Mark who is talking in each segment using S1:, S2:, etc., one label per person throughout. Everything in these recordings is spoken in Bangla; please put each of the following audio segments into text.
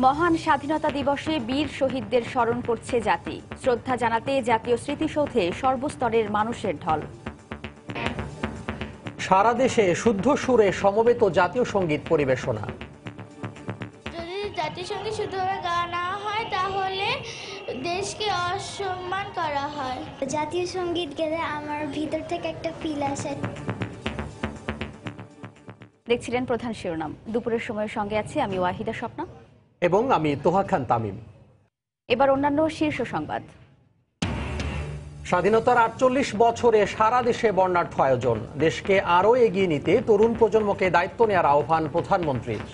S1: মহান স্বাধীনতা দিবসে বীর শহীদদের স্মরণ করছে জাতি। শ্রদ্ধা জানাতে জাতীয় স্মৃতিসৌধে সর্বস্তরের মানুষের ঢল।
S2: সারা দেশে শুদ্ধ সুরে সমবেত জাতীয় সঙ্গীত পরিবেশনা।
S3: যদি জাতীয় সঙ্গীত শুদ্ধভাবে গাওয়া না হয় তাহলে দেশকে অসম্মান করা হয়।
S4: জাতীয় সঙ্গীত গেলে আমার ভিতর থেকে একটা ফিল আসে।
S1: দেখছিলেন প্রধান শিরোনাম। দুপুরের সময়ের সঙ্গে আছি আমি ওয়াহিদা স্বপ্না
S2: এবং আমি তোহা খান তামিম।
S1: এবার অন্যান্য শীর্ষ সংবাদ।
S2: স্বাধীনতার ৪৮ বছরে সারা দেশে বর্ণাঢ্য আয়োজন। দেশকে আরও এগিয়ে নিতে তরুণ প্রজন্মকে দায়িত্ব নেওয়ার আহ্বান প্রধানমন্ত্রীর।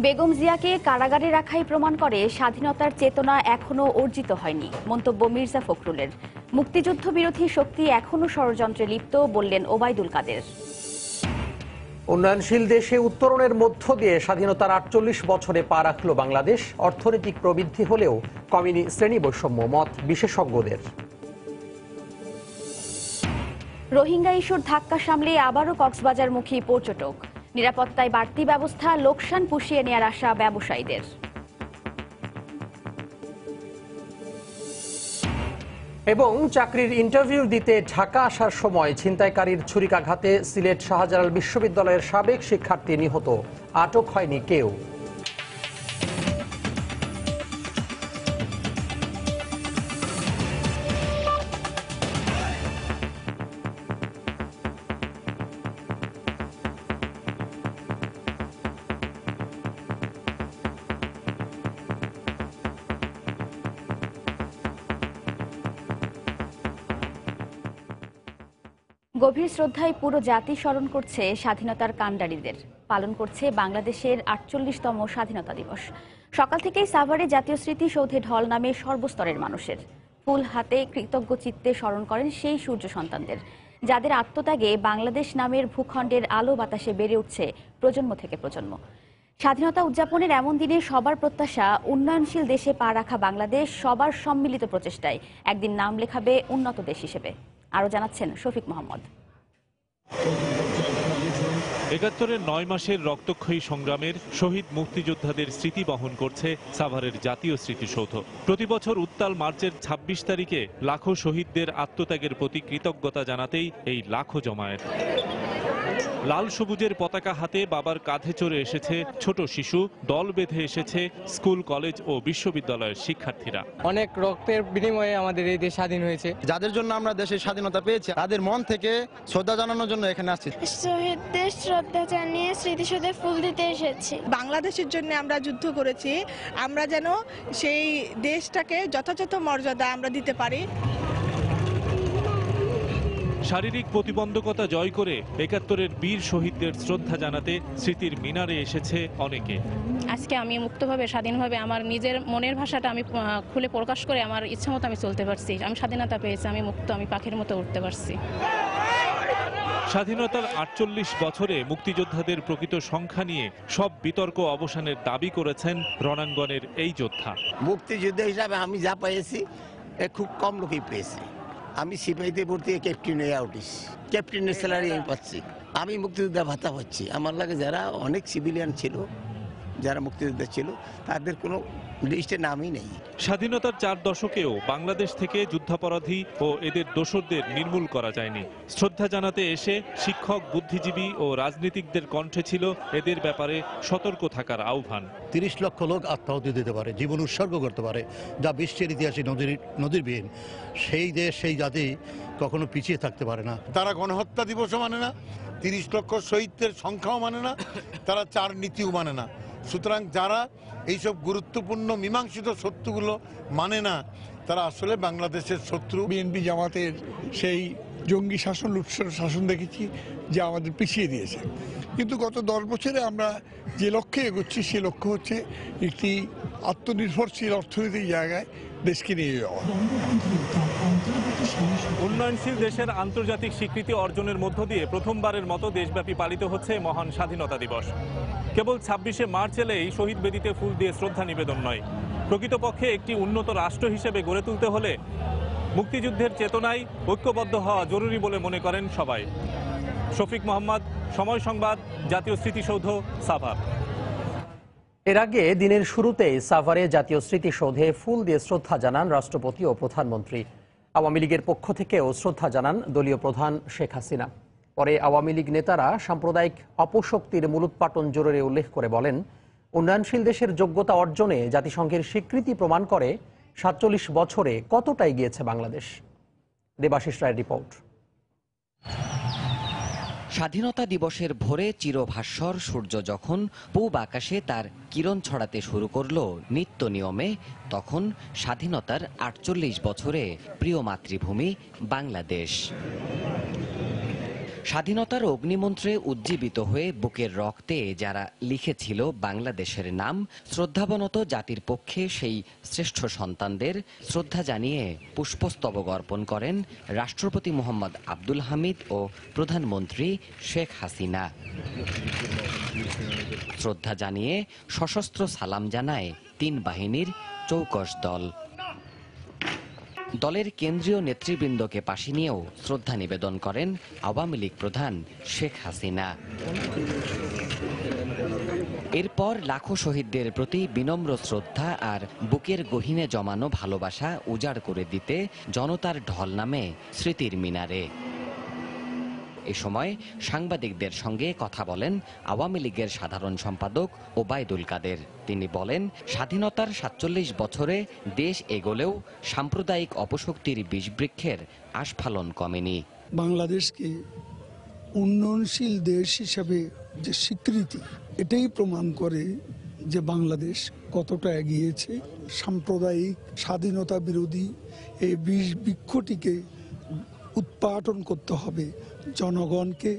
S1: বেগম জিয়াকে কারাগারে রাখাই প্রমাণ করে স্বাধীনতার চেতনা এখনো অর্জিত হয়নি, মন্তব্য মির্জা ফখরুলের। মুক্তিযুদ্ধ বিরোধী শক্তি এখনো ষড়যন্ত্রে লিপ্ত, বললেন ওবায়দুল কাদের।
S2: উন্নয়নশীল দেশে উত্তরণের মধ্য দিয়ে স্বাধীনতার ৪৮ বছরে পা রাখল বাংলাদেশ। অর্থনৈতিক প্রবৃদ্ধি হলেও কমেনি শ্রেণী বৈষম্য, মত বিশেষজ্ঞদের।
S1: রোহিঙ্গা ইস্যুর ধাক্কা সামলে আবারও কক্সবাজারমুখী পর্যটক। নিরাপত্তায় বাড়তি ব্যবস্থা, লোকসান পুষিয়ে নেয়ার আশা ব্যবসায়ীদের।
S2: এবং চাকরির ইন্টারভিউ দিতে ঢাকা আসার সময় ছিনতাইকারীর ছুরিকাঘাতে সিলেট শাহজালাল বিশ্ববিদ্যালয়ের সাবেক শিক্ষার্থী নিহত, আটক হয়নি কেউ।
S1: গভীর শ্রদ্ধায় পুরো জাতি স্মরণ করছে স্বাধীনতার কাণ্ডারীদের। পালন করছে বাংলাদেশের ৪৮তম স্বাধীনতা দিবস। সকাল থেকেই সাভারে জাতীয় স্মৃতিসৌধে ঢল নামে সর্বস্তরের মানুষের। ফুল হাতে কৃতজ্ঞ চিত্তে স্মরণ করেন সেই সূর্য সন্তানদের, যাদের আত্মত্যাগে বাংলাদেশ নামের ভূখণ্ডের আলো বাতাসে বেড়ে উঠছে প্রজন্ম থেকে প্রজন্ম। স্বাধীনতা উদযাপনের এমন দিনে সবার প্রত্যাশা, উন্নয়নশীল দেশে পা রাখা বাংলাদেশ সবার সম্মিলিত প্রচেষ্টায় একদিন নাম লেখাবে উন্নত দেশ হিসেবে। আরও জানাচ্ছেন শফিক মোহাম্মদ।
S5: ৭১-এর ৯ মাসের রক্তক্ষয়ী সংগ্রামের শহীদ মুক্তিযোদ্ধাদের স্মৃতি বহন করছে সাভারের জাতীয় স্মৃতিসৌধ। প্রতি বছর উত্তাল মার্চের ২৬ তারিখে লাখো শহীদদের আত্মত্যাগের প্রতি কৃতজ্ঞতা জানাতেই এই লাখো জমায়েত। লাল সবুজের পতাকা হাতে বাবার কাঁধে চড়ে এসেছে ছোট শিশু, দল বেঁধে এসেছে স্কুল, কলেজ ও বিশ্ববিদ্যালয়ের শিক্ষার্থীরা।
S6: অনেক রক্তের বিনিময়ে আমাদের এই দেশ স্বাধীন হয়েছে।
S7: যাদের জন্য আমরা দেশের স্বাধীনতা পেয়েছি তাদের মন থেকে শ্রদ্ধা জানানোর জন্য এখানে আসছি।
S3: শহীদদের শ্রদ্ধা জানিয়ে স্মৃতিসৌধে ফুল দিতে এসেছি।
S8: বাংলাদেশের জন্য আমরা যুদ্ধ করেছি, আমরা যেন সেই দেশটাকে যথাযথ মর্যাদা আমরা দিতে পারি।
S5: শারীরিক প্রতিবন্ধকতা জয় করে ৭১-এর বীর শহীদদের শ্রদ্ধা জানাতে স্মৃতির মিনারে এসেছে অনেকে।
S9: আজকে আমি মুক্তভাবে, স্বাধীনভাবে আমার নিজের মনের ভাষাটা আমি খুলে প্রকাশ করে আমার ইচ্ছা মতো আমি চলতে পারছি। আমি স্বাধীনতা পেয়েছি, আমি মুক্ত, আমি পাখির মতো উঠতে পারছি।
S5: স্বাধীনতার ৪৮ বছরে মুক্তিযোদ্ধাদের প্রকৃত সংখ্যা নিয়ে সব বিতর্ক অবসানের দাবি করেছেন রণাঙ্গনের এই যোদ্ধা।
S10: মুক্তিযুদ্ধ হিসাবে আমি যা পেয়েছি খুব কম লোকই পেয়েছি। আমি সিপাহীতে ভর্তি ক্যাপ্টেন হয়ে উঠেছি, ক্যাপ্টেনের স্যালারি আমি পাচ্ছি। আমি মুক্তিযোদ্ধা ভাতা পাচ্ছি। আমার লাগে যারা অনেক সিভিলিয়ান ছিল, যারা মুক্তিযোদ্ধা ছিল, তাদের কোনো লিস্টে নামই নেই।
S5: স্বাধীনতার ৪ দশকেও বাংলাদেশ থেকে যুদ্ধাপরাধী ও এদের দোসরদের নির্মূল করা যায়নি। শ্রদ্ধা জানাতে এসে শিক্ষক, বুদ্ধিজীবী ও রাজনীতিকদের কণ্ঠে ছিল এদের ব্যাপারে সতর্ক থাকার আহ্বান।
S11: ৩০ লক্ষ লোক আত্মাহুতি দিতে পারে, জীবন উৎসর্গ করতে পারে, যা বিশ্বের ইতিহাসে নজিরবিহীন। সেই দেশ, সেই জাতি কখনো পিছিয়ে থাকতে পারে না।
S12: তারা গণহত্যা দিবসও মানে না, ৩০ লক্ষ শহীদদের সংখ্যাও মানে না, তারা ৪ নীতিও মানে না। সুতরাং যারা এইসব গুরুত্বপূর্ণ মীমাংসিত সত্যগুলো মানে না, তারা আসলে বাংলাদেশের শত্রু।
S13: বিএনপি জামাতের সেই জঙ্গি শাসন, লুৎসর শাসন দেখেছি, যা আমাদের পিছিয়ে দিয়েছে। কিন্তু গত ১০ বছরে আমরা যে লক্ষ্যে এগোচ্ছি, সে লক্ষ্য হচ্ছে একটি আত্মনির্ভরশীল অর্থনৈতিক জায়গায় দেশকে নিয়ে যাওয়া।
S5: উন্নয়নশীল দেশের আন্তর্জাতিক স্বীকৃতি অর্জনের মধ্য দিয়ে প্রথমবারের মতো দেশব্যাপী পালিত হচ্ছে মহান স্বাধীনতা দিবস। কেবল ২৬শে মার্চ এলেই শহীদ বেদিতে ফুল দিয়ে শ্রদ্ধা নিবেদন নয়, প্রকৃতপক্ষে একটি উন্নত রাষ্ট্র হিসেবে গড়ে তুলতে হলে মুক্তিযুদ্ধের চেতনায় ঐক্যবদ্ধ হওয়া জরুরি বলে মনে করেন সবাই। শফিক মোহাম্মদ, সময় সংবাদ, জাতীয় স্মৃতিসৌধ, সাভার।
S2: এর আগে দিনের শুরুতেই সাভারে জাতীয় স্মৃতিসৌধে ফুল দিয়ে শ্রদ্ধা জানান রাষ্ট্রপতি ও প্রধানমন্ত্রী। আওয়ামী লীগের পক্ষ থেকেও শ্রদ্ধা জানান দলীয় প্রধান শেখ হাসিনা। পরে আওয়ামী লীগ নেতারা সাম্প্রদায়িক অপশক্তির মূলোৎপাটন জোরে উল্লেখ করে বলেন, উন্নয়নশীল দেশের যোগ্যতা অর্জনে জাতিসংঘের স্বীকৃতি প্রমাণ করে ৪৭ বছরে কতটা এগিয়েছে বাংলাদেশ। দেবাশিস রায়ের রিপোর্ট।
S14: স্বাধীনতা দিবসের ভোরে চিরভাস্বর সূর্য যখন পূব আকাশে তার কিরণ ছড়াতে শুরু করল নিত্য নিয়মে, তখন স্বাধীনতার ৪৮ বছরে প্রিয় মাতৃভূমি বাংলাদেশ। স্বাধীনতার অগ্নিমন্ত্রে উজ্জীবিত হয়ে বুকের রক্তে যারা লিখেছিল বাংলাদেশের নাম, শ্রদ্ধাবনত জাতির পক্ষে সেই শ্রেষ্ঠ সন্তানদের শ্রদ্ধা জানিয়ে পুষ্পস্তবক অর্পণ করেন রাষ্ট্রপতি মোহাম্মদ আব্দুল হামিদ ও প্রধানমন্ত্রী শেখ হাসিনা। শ্রদ্ধা জানিয়ে সশস্ত্র সালাম জানায় ৩ বাহিনীর চৌকস দল। দলের কেন্দ্রীয় নেতৃবৃন্দকে পাশে নিয়েও শ্রদ্ধা নিবেদন করেন আওয়ামী লীগ প্রধান শেখ হাসিনা। এরপর লাখো শহীদদের প্রতি বিনম্র শ্রদ্ধা আর বুকের গহীনে জমানো ভালোবাসা উজাড় করে দিতে জনতার ঢল নামে স্মৃতির মিনারে। এ সময় সাংবাদিকদের সঙ্গে কথা বলেন আওয়ামী লীগের সাধারণ সম্পাদক ওবায়দুল কাদের। তিনি বলেন, স্বাধীনতার ৪৭ বছরে দেশ এগোলেও সাম্প্রদায়িক অপশক্তির বিষবৃক্ষের আস্ফালন কমেনি।
S13: বাংলাদেশকে উন্নয়নশীল দেশ হিসাবে যে স্বীকৃতি, এটাই প্রমাণ করে যে বাংলাদেশ কতটা এগিয়েছে। সাম্প্রদায়িক স্বাধীনতা বিরোধী এই বিষবৃক্ষটিকে উৎপাটন করতে হবে জনগণকে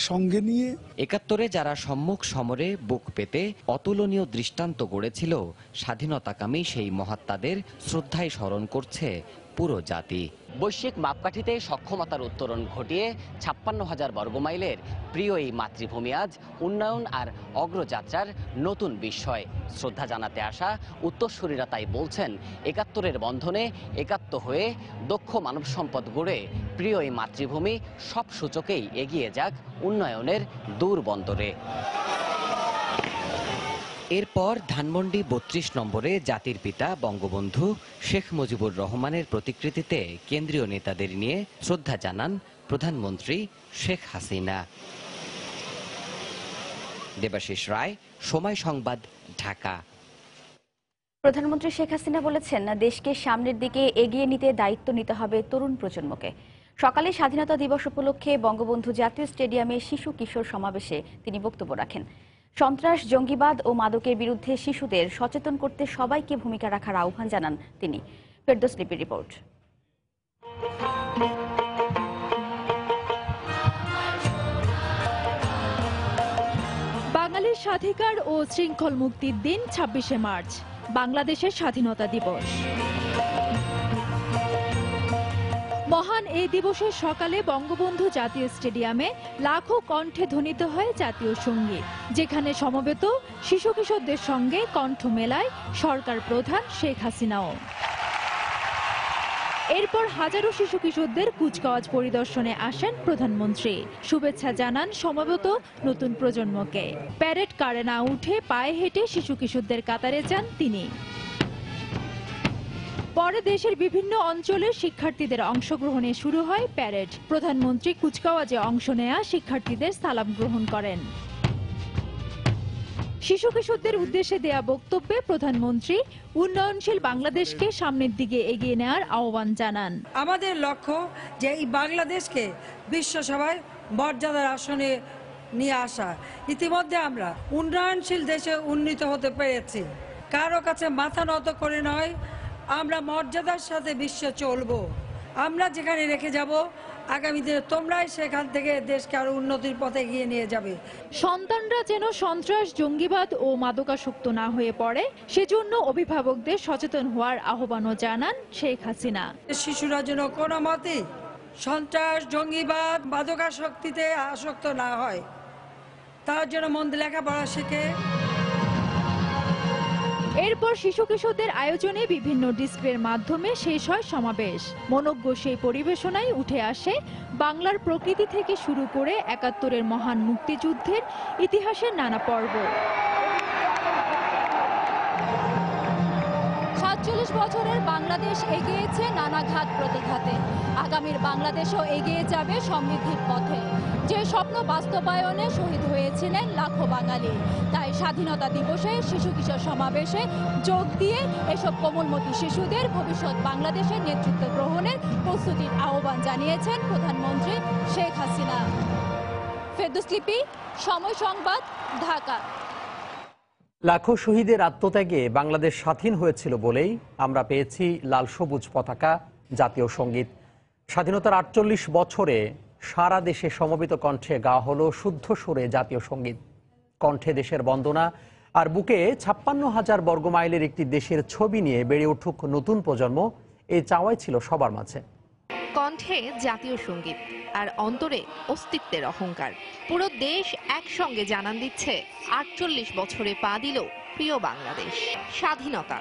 S13: সঙ্গে নিয়ে।
S14: ৭১-এ যারা সম্মুখ সমরে বুক পেতে অতুলনীয় দৃষ্টান্ত গড়েছিল, স্বাধীনতাকামী সেই মহাত্মাদের শ্রদ্ধায় স্মরণ করছে পুরো জাতি। বৈশ্বিক মাপকাঠিতে সক্ষমতার উত্তরণ ঘটিয়ে ৫৬,০০০ বর্গমাইলের প্রিয় এই মাতৃভূমি আজ উন্নয়ন আর অগ্রযাত্রার নতুন বিস্ময়। শ্রদ্ধা জানাতে আসা উত্তরসূরিরা তাই বলছেন, ৭১-এর বন্ধনে একাত্ম হয়ে দক্ষ মানব সম্পদ গড়ে প্রিয় এই মাতৃভূমি সব সূচকেই এগিয়ে যাক উন্নয়নের দূর বন্দরে। এরপর ধানমন্ডি ৩২ নম্বরে জাতির পিতা বঙ্গবন্ধু শেখ মুজিবুর রহমানের প্রতিকৃতিতে কেন্দ্রীয় নেতাদের নিয়ে শ্রদ্ধা জানান প্রধানমন্ত্রী শেখ হাসিনা। দেবাশিস রায়, সময় সংবাদ, ঢাকা।
S1: প্রধানমন্ত্রী শেখ হাসিনা বলেছেন, দেশকে সামনের দিকে এগিয়ে নিতে দায়িত্ব নিতে হবে তরুণ প্রজন্মকে। সকালে স্বাধীনতা দিবস উপলক্ষে বঙ্গবন্ধু জাতীয় স্টেডিয়ামে শিশু কিশোর সমাবেশে তিনি বক্তব্য রাখেন। সন্ত্রাস, জঙ্গিবাদ ও মাদকের বিরুদ্ধে শিশুদের সচেতন করতে সবাইকে ভূমিকা রাখার আহ্বান জানান তিনি। ফেরদৌস লিপির রিপোর্ট।
S15: বাঙালির স্বাধিকার ও শৃঙ্খল মুক্তির দিন ২৬শে মার্চ, বাংলাদেশের স্বাধীনতা দিবস। মহান এই দিবসের সকালে বঙ্গবন্ধু জাতীয় স্টেডিয়ামে লাখো কণ্ঠে ধ্বনিত হয় জাতীয় সঙ্গীত, যেখানে সমবেত শিশু কিশোরদের সঙ্গে কণ্ঠ মেলায় সরকার প্রধান শেখ হাসিনাও। এরপর হাজারো শিশু কিশোরদের কুচকাওয়াজ পরিদর্শনে আসেন প্রধানমন্ত্রী। শুভেচ্ছা জানান সমবেত নতুন প্রজন্মকে। প্যারেড কারে না উঠে পায়ে হেঁটে শিশু কিশোরদের কাতারে যান তিনি। পরে দেশের বিভিন্ন অঞ্চলের শিক্ষার্থীদের অংশগ্রহণে শুরু হয় প্যারেড। প্রধানমন্ত্রী কুচকাওয়াজে অংশ নেয়া শিক্ষার্থীদের সালাম গ্রহণ করেন। শিশু কিশোরদের উদ্দেশ্যে দেয়া বক্তব্যে প্রধানমন্ত্রী উন্নয়নশীল বাংলাদেশকে সামনের দিকে এগিয়ে নেওয়ার আহ্বান জানান।
S16: আমাদের লক্ষ্য যে এই বাংলাদেশকে বিশ্বসভায় মর্যাদার আসনে নিয়ে আসা। ইতিমধ্যে আমরা উন্নয়নশীল দেশে উন্নীত হতে পেরেছি। কারো কাছে মাথা নত করে নয়, আমরা মর্যাদার সাথে বিশ্বে চলবো। আমরা যেখানে রেখে যাব, আগামী দিনে তোমরাই সেখান থেকে দেশকে আরো উন্নতির পথে এগিয়ে নিয়ে যাবে।
S15: সন্তানরা যেন সন্ত্রাস, জঙ্গিবাদ ও মাদকাসক্ত না হয়ে পড়ে, সেজন্য অভিভাবকদের সচেতন হওয়ার আহ্বানও জানান শেখ হাসিনা।
S16: শিশুরা যেন কোনো মতে সন্ত্রাস, জঙ্গিবাদ, মাদকাসক্তিতে আসক্ত না হয়, তার জন্য মন দিয়ে লেখাপড়া শিখে
S15: এরপর শিশু কিশোরদের আয়োজনে বিভিন্ন ডিসপ্লের মাধ্যমে শেষ হয় সমাবেশ। মনোজ্ঞ সেই পরিবেশনায় উঠে আসে বাংলার প্রকৃতি থেকে শুরু করে ৭১-এর মহান মুক্তিযুদ্ধের ইতিহাসের নানা পর্ব। ৪৭ বছরের বাংলাদেশ এগিয়েছে নানা ঘাত প্রতিঘাতে। আগামীর বাংলাদেশও এগিয়ে যাবে সমৃদ্ধির পথে। যে স্বপ্ন বাস্তবায়নে শহীদ হয়েছিলেন লাখো বাঙালি। তাই স্বাধীনতা দিবসে শিশু কিশোর সমাবেশে যোগ দিয়ে এসব কোমলমতি শিশুদের ভবিষ্যৎ বাংলাদেশের নেতৃত্ব গ্রহণের প্রস্তুতির আহ্বান জানিয়েছেন প্রধানমন্ত্রী শেখ হাসিনা। ফেরদৌস লিপি, সময় সংবাদ, ঢাকা।
S2: লাখো শহীদের আত্মত্যাগে বাংলাদেশ স্বাধীন হয়েছিল বলেই আমরা পেয়েছি লাল সবুজ পতাকা, জাতীয় সঙ্গীত। স্বাধীনতার ৪৮ বছরে সারা দেশে সমবেত কণ্ঠে গাওয়া হলো শুদ্ধ সুরে জাতীয় সঙ্গীত। কণ্ঠে দেশের বন্দনা আর বুকে ৫৬,০০০ বর্গমাইলের একটি দেশের ছবি নিয়ে বেড়ে উঠুক নতুন প্রজন্ম, এই চাওয়াই ছিল সবার মাঝে।
S17: কণ্ঠে জাতীয় সঙ্গীত আর অন্তরে অস্তিত্বের অহংকার। পুরো দেশ একসঙ্গে জানান দিচ্ছে ৪৮ বছরে পা দিল প্রিয় বাংলাদেশ। স্বাধীনতা,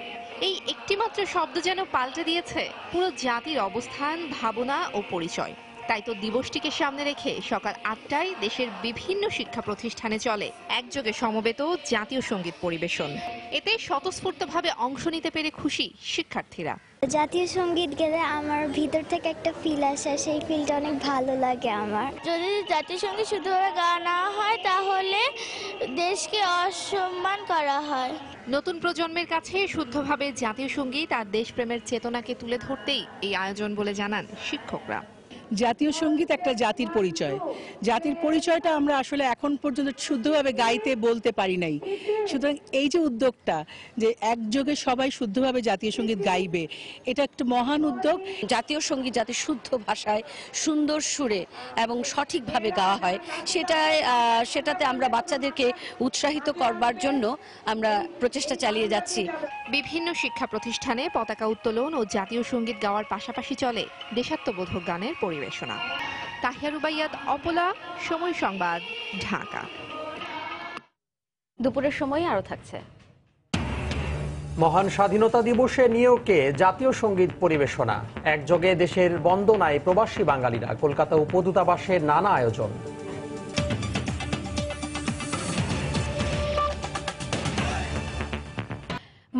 S17: এই একটিমাত্র শব্দ যেন পাল্টে দিয়েছে পুরো জাতির অবস্থান, ভাবনা ও পরিচয়। তাই তো দিবসটিকে সামনে রেখে সকাল ৮টায় দেশের বিভিন্ন শিক্ষা প্রতিষ্ঠানে চলে একযোগে সমবেত জাতীয় সঙ্গীত পরিবেশন। এতে স্বতঃস্ফূর্তভাবে অংশ নিতে পেরে খুশি শিক্ষার্থীরা।
S4: জাতীয় সঙ্গীত গেলে আমার ভিতর থেকে একটা ফিল আসে, সেই ফিলটা অনেক ভালো লাগে আমার।
S3: যদি জাতীয় সঙ্গীত শুদ্ধভাবে গাওয়া না হয় তাহলে দেশকে অসম্মান করা হয়।
S17: নতুন প্রজন্মের কাছে শুদ্ধভাবে জাতীয় সঙ্গীত আর দেশপ্রেমের চেতনাকে তুলে ধরতেই এই আয়োজন বলে জানান শিক্ষকরা।
S18: জাতীয় সঙ্গীত একটা জাতির পরিচয়। জাতির পরিচয়টা আমরা আসলে এখন পর্যন্ত শুদ্ধভাবে গাইতে বলতে পারি নাই। সুতরাং এই যে উদ্যোগটা, যে একযোগে সবাই শুদ্ধভাবে জাতীয় সঙ্গীত গাইবে, এটা একটা মহান উদ্যোগ।
S19: জাতীয় সঙ্গীত যাতে শুদ্ধ ভাষায়, সুন্দর সুরে এবং সঠিকভাবে গাওয়া হয়, সেটাতে আমরা বাচ্চাদেরকে উৎসাহিত করবার জন্য আমরা প্রচেষ্টা চালিয়ে যাচ্ছি।
S17: বিভিন্ন শিক্ষা প্রতিষ্ঠানে পতাকা উত্তোলন ও জাতীয় সঙ্গীত গাওয়ার পাশাপাশি চলে দেশাত্মবোধক গানের পরিবেশনা। তাহিয়া রুবাইয়াত, অপলা, সময় সংবাদ, ঢাকা।
S1: দুপুরের সময় আরো থাকছে।
S2: মহান স্বাধীনতা দিবসে নিয়োগে জাতীয় সঙ্গীত পরিবেশনা, একযোগে দেশের বন্দনায় প্রবাসী বাঙালিরা, কলকাতা উপদূতাবাসে নানা আয়োজন।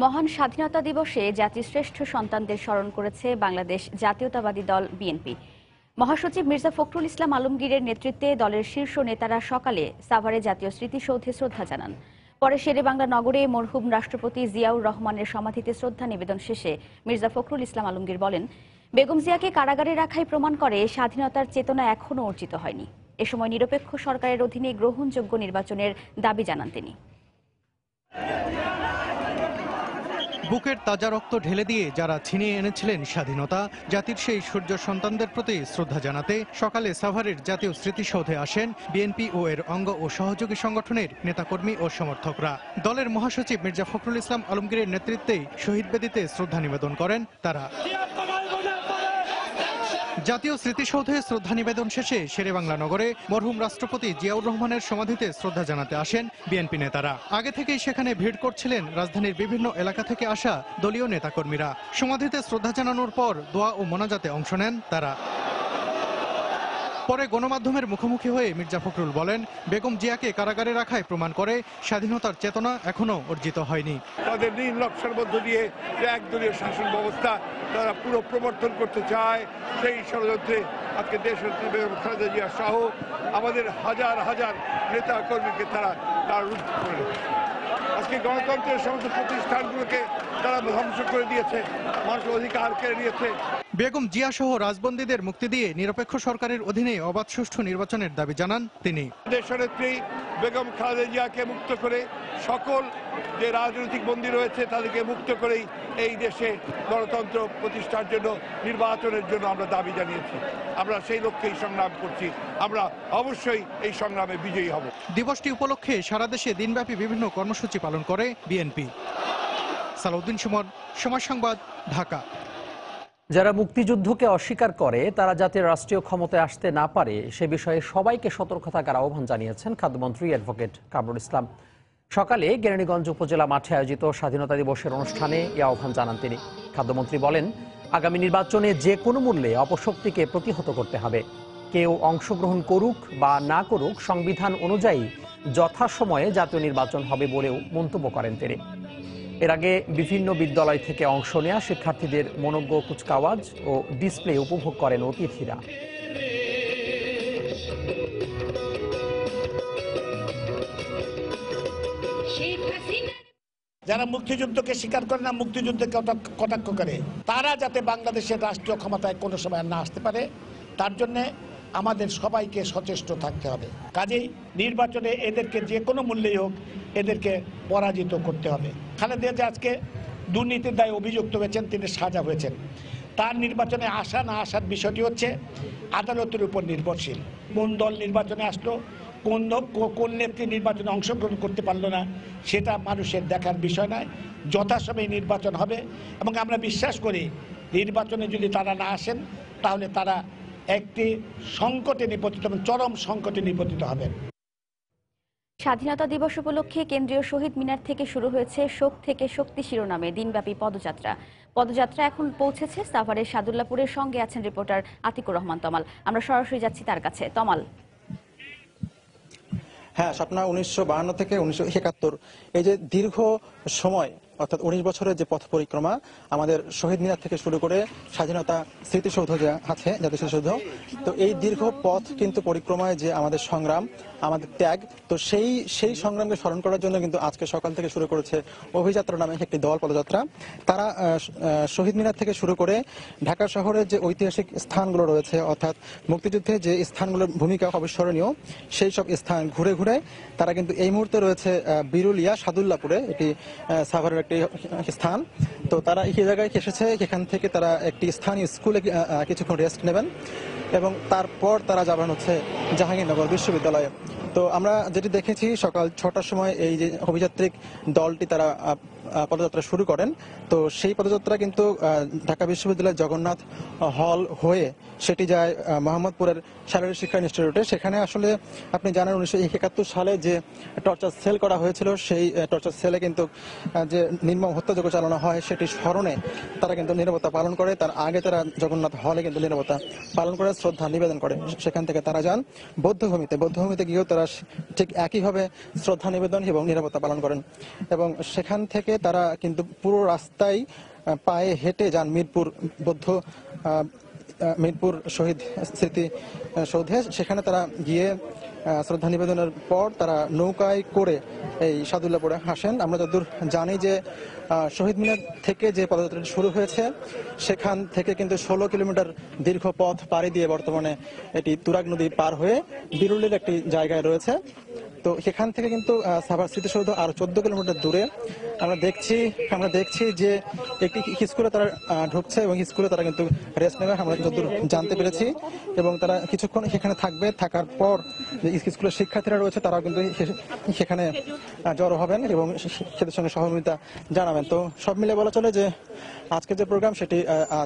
S1: মহান স্বাধীনতা দিবসে জাতির শ্রেষ্ঠ সন্তানদের স্মরণ করেছে বাংলাদেশ জাতীয়তাবাদী দল বিএনপি। মহাসচিব মির্জা ফখরুল ইসলাম আলমগীরের নেতৃত্বে দলের শীর্ষ নেতারা সকালে সাভারে জাতীয় স্মৃতিসৌধে শ্রদ্ধা জানান। পরে শেরেবাংলা নগরে মরহুম রাষ্ট্রপতি জিয়াউর রহমানের সমাধিতে শ্রদ্ধা নিবেদন শেষে মির্জা ফখরুল ইসলাম আলমগীর বলেন, বেগম জিয়াকে কারাগারে রাখাই প্রমাণ করে স্বাধীনতার চেতনা এখনও অর্জিত হয়নি। এ সময় নিরপেক্ষ সরকারের অধীনে গ্রহণযোগ্য নির্বাচনের দাবি জানান তিনি।
S20: বুকের তাজা রক্ত ঢেলে দিয়ে যারা ছিনিয়ে এনেছিলেন স্বাধীনতা, জাতির সেই সূর্য সন্তানদের প্রতি শ্রদ্ধা জানাতে সকালে সাভারের জাতীয় স্মৃতিসৌধে আসেন বিএনপি ও এর অঙ্গ ও সহযোগী সংগঠনের নেতাকর্মী ও সমর্থকরা। দলের মহাসচিব মির্জা ফখরুল ইসলাম আলমগীরের নেতৃত্বেই শহীদ বেদিতে শ্রদ্ধা নিবেদন করেন তারা। জাতীয় স্মৃতিসৌধে শ্রদ্ধা নিবেদন শেষে শেরেবাংলা নগরে মরহুম রাষ্ট্রপতি জিয়াউর রহমানের সমাধিতে শ্রদ্ধা জানাতে আসেন বিএনপি নেতারা। আগে থেকেই সেখানে ভিড় করছিলেন রাজধানীর বিভিন্ন এলাকা থেকে আসা দলীয় নেতাকর্মীরা। সমাধিতে শ্রদ্ধা জানানোর পর দোয়া ও মোনাজাতে অংশ নেন তারা। পরে গণমাধ্যমের মুখোমুখি হয়ে মির্জা ফখরুল বলেন, বেগম জিয়াকে কারাগারে রাখায় প্রমাণ করে স্বাধীনতার চেতনা এখনো অর্জিত হয়নি।
S21: তাদের নীল নকশার মধ্য দিয়ে যে একদলীয় শাসন ব্যবস্থা তারা পুরো প্রবর্তন করতে চায়, সেই ষড়যন্ত্রে আজকে দেশনেত্রী বেগম খালেদা জিয়া সহ আমাদের হাজার হাজার নেতা কর্মীকে তারা রুদ্ধ করে আজকে গণতন্ত্রের সমস্ত প্রতিষ্ঠানগুলোকে তারা ধ্বংস করে দিয়েছে, মানুষের অধিকার কেড়ে নিয়েছে।
S20: বেগম জিয়া সহ রাজবন্দীদের মুক্তি দিয়ে নিরপেক্ষ সরকারের অধীনে অবাধ সুষ্ঠু নির্বাচনের দাবি জানান তিনি।
S21: দেশনেত্রী বেগম খালেদা জিয়াকে মুক্ত করে সকল যে রাজনৈতিক বন্দী রয়েছে তাদেরকে মুক্ত করেই এই দেশে গণতন্ত্র প্রতিষ্ঠার জন্য, নির্বাচনের জন্য আমরা দাবি জানিয়েছি। আমরা সেই লক্ষ্যেই সংগ্রাম করছি, আমরা অবশ্যই এই সংগ্রামে বিজয়ী হব।
S20: দিবসটি উপলক্ষে সারা দেশে দিনব্যাপী বিভিন্ন কর্মসূচি পালন করে বিএনপি। সালাউদ্দিন সুমন, সময় সংবাদ, ঢাকা।
S2: যারা মুক্তিযুদ্ধকে অস্বীকার করে তারা যাতে রাষ্ট্রীয় ক্ষমতায় আসতে না পারে সে বিষয়ে সবাইকে সতর্ক থাকার আহ্বান জানিয়েছেন খাদ্যমন্ত্রী অ্যাডভোকেট কামরুল ইসলাম। সকালে কেরানীগঞ্জ উপজেলা মাঠে আয়োজিত স্বাধীনতা দিবসের অনুষ্ঠানে এই আহ্বান জানান তিনি। খাদ্যমন্ত্রী বলেন, আগামী নির্বাচনে যে কোনো মূল্যে অপশক্তিকে প্রতিহত করতে হবে। কেউ অংশগ্রহণ করুক বা না করুক, সংবিধান অনুযায়ী যথাসময়ে জাতীয় নির্বাচন হবে বলেও মন্তব্য করেন তিনি। এর আগে বিভিন্ন বিদ্যালয় থেকে অংশ নেওয়া শিক্ষার্থীদের মনোজ্ঞ কুচকাওয়াজ ও ডিসপ্লে উপভোগ করেন অতিথিরা।
S6: যারা মুক্তিযুদ্ধকে স্বীকার করে না, মুক্তিযুদ্ধকে কটাক্ষ করে, তারা যাতে বাংলাদেশের রাষ্ট্রীয় ক্ষমতায় কোনো সময় না আসতে পারে, তার জন্য আমাদের সবাইকে সচেষ্ট থাকতে হবে। কাজেই নির্বাচনে এদেরকে যে কোনো মূল্যেই হোক এদেরকে পরাজিত করতে হবে। খালেদা জিয়া আজকে দুর্নীতির দায়ে অভিযুক্ত হয়েছেন, তিনি সাজা হয়েছেন। তার নির্বাচনে আসা না আসার বিষয়টি হচ্ছে আদালতের উপর নির্ভরশীল। কোন দল নির্বাচনে আসলো, কোন নেত্রী নির্বাচনে অংশগ্রহণ করতে পারলো না, সেটা মানুষের দেখার বিষয় নয়। যথাসময়ে নির্বাচন হবে এবং আমরা বিশ্বাস করি নির্বাচনে যদি তারা না আসেন তাহলে তারা একটি সংকটে নিপতিত, চরম সংকটে নিপতিত হবেন।
S1: স্বাধীনতা দিবস উপলক্ষে কেন্দ্রীয় শহীদ মিনার থেকে শুরু হয়েছে শোক থেকে শক্তি শিরোনামে দিনব্যাপী পদযাত্রা এখন পৌঁছেছে সাভারের সাদুল্লাপুরের। সঙ্গে আছেন রিপোর্টার আতিকুর রহমান তমাল। আমরা সরাসরি যাচ্ছি তার কাছে। তমাল।
S22: হ্যাঁ স্বপ্না, 1952 থেকে 1971 এই যে দীর্ঘ সময়, অর্থাৎ 19 বছরের যে পথ পরিক্রমা, আমাদের শহীদ মিনার থেকে শুরু করে স্বাধীনতা স্মৃতিসৌধ যে আছে, জাতীয় স্মৃতিসৌধ, তো এই দীর্ঘ পথ কিন্তু পরিক্রমায় যে আমাদের সংগ্রাম, আমাদের ত্যাগ, তো সেই সংগ্রামকে স্মরণ করার জন্য কিন্তু আজকে সকাল থেকে শুরু করেছে অভিযাত্রা নামে একটি দল পদযাত্রা। তারা শহীদ মিনার থেকে শুরু করে ঢাকা শহরের যে ঐতিহাসিক স্থানগুলো রয়েছে, অর্থাৎ মুক্তিযুদ্ধে যে স্থানগুলোর ভূমিকা অবিস্মরণীয়, সেই সব স্থান ঘুরে ঘুরে তারা কিন্তু এই মুহূর্তে রয়েছে বিরুলিয়া সাদুল্লাপুরে, এটি সাভারের একটি স্থান। তো তারা এই জায়গায় এসেছে, এখান থেকে তারা একটি স্থানীয় স্কুলে কিছুক্ষণ রেস্ট নেবেন এবং তারপর তারা যাবেন হচ্ছে জাহাঙ্গীরনগর বিশ্ববিদ্যালয়ে। তো আমরা যেটি দেখেছি সকাল 6টার সময় এই যে অভিযাত্রিক দলটি তারা পদযাত্রা শুরু করেন। তো সেই পদযাত্রা কিন্তু ঢাকা বিশ্ববিদ্যালয়ের জগন্নাথ হল হয়ে সেটি যায় মোহাম্মদপুরের শারীরিক শিক্ষা ইনস্টিটিউটে। সেখানে আসলে আপনি জানেন 1971 সালে যে টর্চার সেল করা হয়েছিল, সেই টর্চার সেলে কিন্তু যে নির্মম হত্যাযজ্ঞ চালানো হয় সেটি স্মরণে তারা কিন্তু নীরবতা পালন করে। তার আগে তারা জগন্নাথ হলে কিন্তু নীরবতা পালন করে শ্রদ্ধা নিবেদন করে। সেখান থেকে তারা যান বৌদ্ধভূমিতে গিয়েও তারা ঠিক একইভাবে শ্রদ্ধা নিবেদন এবং নীরবতা পালন করেন এবং সেখান থেকে তারা কিন্তু পুরো রাস্তায় পায়ে হেঁটে যান মিরপুর শহীদ স্মৃতি সৌধে। সেখানে তারা গিয়ে শ্রদ্ধা নিবেদনের পর তারা নৌকায় করে এই সাদুল্লাপুরে আসেন। আমরা যতদূর জানি যে শহীদ মিনার থেকে যে পদযাত্রাটি শুরু হয়েছে সেখান থেকে কিন্তু 16 কিলোমিটার দীর্ঘ পথ পাড়ি দিয়ে বর্তমানে এটি তুরাগ নদী পার হয়ে বিরুলির একটি জায়গায় রয়েছে। তো সেখান থেকে কিন্তু সাভার স্মৃতিসৌধ আরো 14 কিলোমিটার দূরে। আমরা দেখছি যে একটি স্কুলে তারা ঢুকছে এবং স্কুলে তারা কিন্তু রেস্ট নেবে, আমরা যতদূর জানতে পেরেছি, এবং তারা কিছুক্ষণ সেখানে থাকবে। থাকার পর যে স্কুলের শিক্ষার্থীরা রয়েছে তারাও কিন্তু সেখানে জড়ো হবেন এবং সেদের সঙ্গে সহমর্মিতা জানাবেন। তো সব মিলে বলা চলে যে আজকের যে প্রোগ্রাম সেটি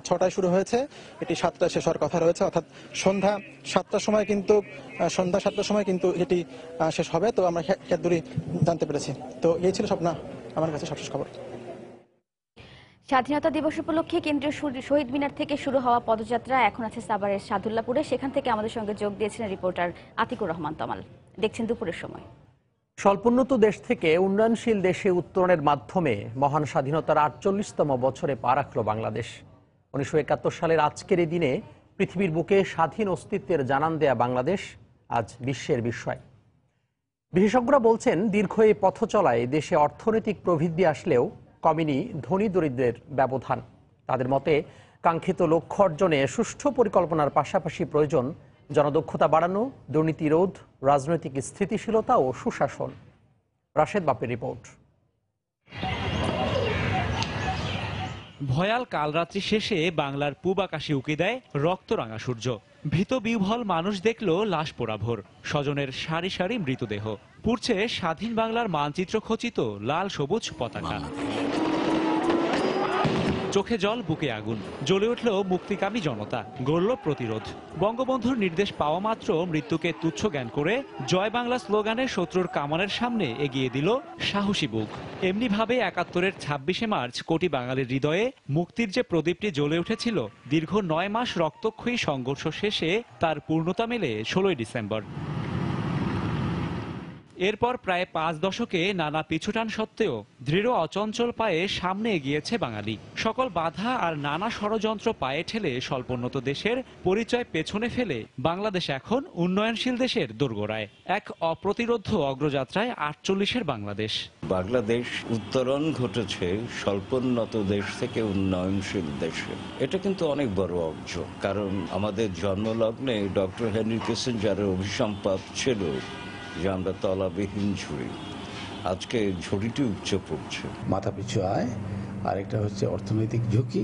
S22: 6টায় শুরু হয়েছে, এটি 7টায় শেষ হওয়ার কথা রয়েছে, অর্থাৎ সন্ধ্যা 7টার সময় কিন্তু এটি শেষ হবে। তো আমরা দূরই জানতে পেরেছি। তো এই ছিল স্বপ্না আমার কাছে সবশেষ খবর।
S1: স্বাধীনতা দিবস উপলক্ষে কেন্দ্রীয় শহীদ মিনার থেকে শুরু হওয়া পদযাত্রা এখন আছে সাভারের সাদুল্লাপুরে। সেখান থেকে আমাদের সঙ্গে যোগ দিয়েছেন রিপোর্টার আতিকুর রহমান তমাল। দেখছেন দুপুরের সময়।
S2: স্বল্পোন্নত দেশ থেকে উন্নয়নশীল দেশে উত্তরণের মাধ্যমে মহান স্বাধীনতার 48তম বছরে পা রাখল বাংলাদেশ। 1971 সালের আজকের এই দিনে পৃথিবীর বুকে স্বাধীন অস্তিত্বের জানান দেয়া বাংলাদেশ আজ বিশ্বের বিস্ময়। বিশেষজ্ঞরা বলছেন, দীর্ঘ এই পথ চলায় দেশে অর্থনৈতিক প্রবৃদ্ধি আসলেও কমেনি ধনী দরিদ্রের ব্যবধান। তাদের মতে কাঙ্ক্ষিত লক্ষ্য অর্জনে সুষ্ঠু পরিকল্পনার পাশাপাশি প্রয়োজন জনদক্ষতা বাড়ানো, দুর্নীতি রোধ, রাজনৈতিক স্থিতিশীলতা ও সুশাসন। রাশেদ বাপের রিপোর্ট।
S23: ভয়াল কালরাত্রি শেষে বাংলার পূব আকাশে উঁকি দেয় রক্তরাঙা সূর্য। ভীত বিহ্বল মানুষ দেখল লাশ পোড়া ভোর, স্বজনের সারি সারি মৃতদেহ। পুড়ছে স্বাধীন বাংলার মানচিত্র খচিত লাল সবুজ পতাকা। চোখে জল, বুকে আগুন, জ্বলে উঠল মুক্তিকামী জনতা, গড়ল প্রতিরোধ। বঙ্গবন্ধুর নির্দেশ পাওয়া মাত্র মৃত্যুকে তুচ্ছ জ্ঞান করে জয় বাংলা স্লোগানে শত্রুর কামানের সামনে এগিয়ে দিল সাহসী বুক। এমনিভাবে ৭১-এর ২৬শে মার্চ কোটি বাঙালির হৃদয়ে মুক্তির যে প্রদীপটি জ্বলে উঠেছিল, দীর্ঘ ৯ মাস রক্তক্ষয়ী সংঘর্ষ শেষে তার পূর্ণতা মেলে ১৬ই ডিসেম্বর। এরপর প্রায় ৫ দশকে নানা পিছুটান সত্ত্বেও দৃঢ় অচঞ্চল পায়ে সামনে এগিয়েছে বাঙালি। সকল বাধা আর নানা ষড়যন্ত্র পায়ে ঠেলে স্বল্পোন্নত দেশের পরিচয় পেছনে ফেলে বাংলাদেশ এখন উন্নয়নশীল দেশের দোরগোড়ায়। এক অপ্রতিরোধ্য অগ্রযাত্রায় ৪৮-এর বাংলাদেশ।
S7: বাংলাদেশ উত্তরণ ঘটেছে স্বল্পোন্নত দেশ থেকে উন্নয়নশীল দেশে। এটা কিন্তু অনেক বড় অর্জন, কারণ আমাদের জন্মলগ্নে ডক্টর হেনরি কিসিঞ্জারের অভিসম্পাত ছিল যে আমরা তলাবিহীন ঝুড়ি, আজকে ঝুড়িটি উচ্চ পড়ছে।
S8: মাথাপিছু আয়, আরেকটা হচ্ছে অর্থনৈতিক ঝুঁকি,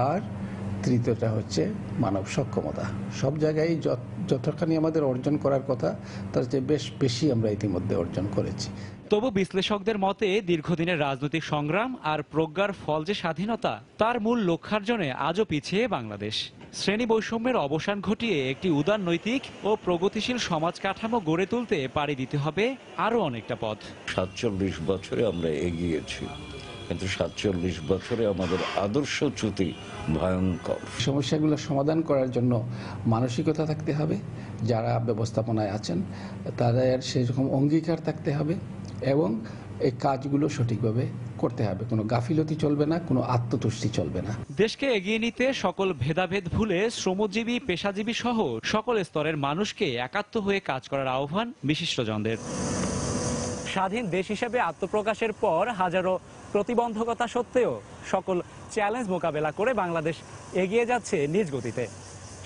S8: আর তৃতীয়টা হচ্ছে মানব সক্ষমতা। সব জায়গায় যতখানি আমাদের অর্জন করার কথা তার চেয়ে বেশি আমরা ইতিমধ্যে অর্জন করেছি।
S23: তবু বিশ্লেষকদের মতে দীর্ঘদিনের রাজনৈতিক সংগ্রাম আর প্রজ্ঞার ফল যে স্বাধীনতা, তার মূল লক্ষ্যার্জনে আজও পিছিয়ে বাংলাদেশ। শ্রেণী বৈষম্যের অবসান ঘটিয়ে একটি উদার নৈতিক ও প্রগতিশীল সমাজ কাঠামো গড়ে তুলতে পাড়ি দিতে হবে আরও অনেকটা পথ।
S7: ৪৭ বছরে আমরা এগিয়েছি, কিন্তু ৪৭ বছরে আমাদের আদর্শচ্যুতি ভয়ঙ্কর।
S8: সমস্যাগুলো সমাধান করার জন্য মানসিকতা থাকতে হবে, যারা ব্যবস্থাপনায় আছেন তাদের সেরকম অঙ্গীকার থাকতে হবে এবং এই কাজগুলো সঠিকভাবে করতে হবে। কোনো গাফিলতি চলবে না, কোনো আত্মতুষ্টি চলবে না।
S23: দেশকে এগিয়ে নিতে সকল ভেদাভেদ ভুলে শ্রমজীবী, পেশাজীবী সহ সকল স্তরের মানুষকে একাত্ম হয়ে কাজ করার আহ্বান বিশিষ্টজনদের। স্বাধীন দেশ হিসেবে আত্মপ্রকাশের পর হাজারো প্রতিবন্ধকতা সত্ত্বেও সকল চ্যালেঞ্জ মোকাবেলা করে বাংলাদেশ এগিয়ে যাচ্ছে নিজ গতিতে।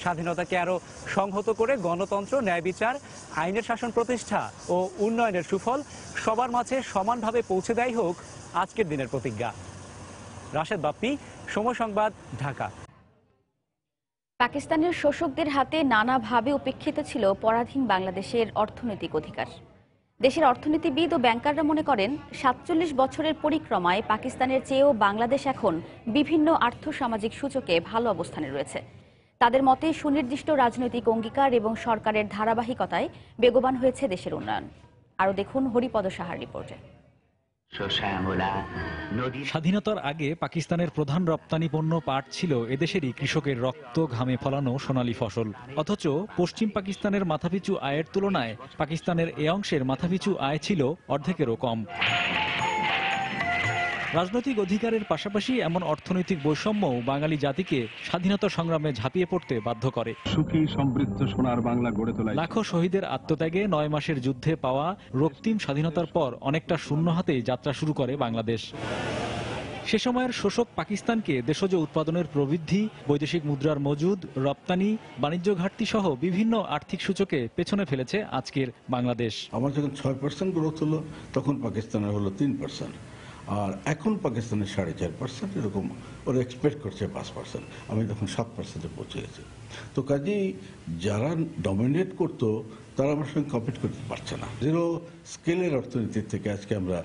S23: স্বাধীনতাকে আরও সংহত করে গণতন্ত্র, ন্যায় বিচার, আইনের শাসন প্রতিষ্ঠা ও উন্নয়নের সুফল সবার মাঝে সমানভাবে পৌঁছে দেয় হোক আজকের দিনের প্রতিজ্ঞা। রাশেদ বাপ্পি, সময় সংবাদ, ঢাকা।
S1: পাকিস্তানের শোষকদের হাতে নানাভাবে উপেক্ষিত ছিল পরাধীন বাংলাদেশের অর্থনৈতিক অধিকার। দেশের অর্থনীতিবিদ ও ব্যাংকাররা মনে করেন ৪৭ বছরের পরিক্রমায় পাকিস্তানের চেয়েও বাংলাদেশ এখন বিভিন্ন আর্থসামাজিক সূচকে ভালো অবস্থানে রয়েছে। তাদের মতে সুনির্দিষ্ট রাজনৈতিক অঙ্গীকার এবং সরকারের ধারাবাহিকতায় বেগবান হয়েছে দেশের উন্নয়ন। আরও দেখুন হরিপদ সাহার রিপোর্টে।
S23: স্বাধীনতার আগে পাকিস্তানের প্রধান রপ্তানি পণ্য পাট ছিল এদেশেরই কৃষকের রক্ত ঘামে ফলানো সোনালী ফসল। অথচ পশ্চিম পাকিস্তানের মাথাপিছু আয়ের তুলনায় পাকিস্তানের এ অংশের মাথাপিছু আয় ছিল অর্ধেকেরও কম। রাজনৈতিক অধিকারের পাশাপাশি এমন অর্থনৈতিক বৈষম্যও বাঙালি জাতিকে স্বাধীনতা সংগ্রামে ঝাঁপিয়ে পড়তে বাধ্য করে।
S9: সুখী সমৃদ্ধ সোনার বাংলা গড়ে তোলা,
S23: লাখো শহীদের আত্মত্যাগে ৯ মাসের যুদ্ধে পাওয়া রক্তিম স্বাধীনতার পর অনেকটা শূন্য হাতেই যাত্রা শুরু করে বাংলাদেশ। সে সময়ের শোষক পাকিস্তানকে দেশজ উৎপাদনের প্রবৃদ্ধি, বৈদেশিক মুদ্রার মজুদ, রপ্তানি, বাণিজ্য ঘাটতি সহ বিভিন্ন আর্থিক সূচকে পেছনে ফেলেছে আজকের বাংলাদেশ।
S24: আমার যখন ৬% গ্রোথ হলো তখন পাকিস্তানের হলো 3%, আর এখন পাকিস্তানের ৪.৫%, এরকম ওরা এক্সপেক্ট করছে 5%, আমি তখন 7%-এ পৌঁছে গেছি। তো কাজেই যারা ডমিনেট করতো তারা আমার সঙ্গে কম্পিট করতে পারছে না। জিরো স্কেলের অর্থনীতির থেকে আজকে আমরা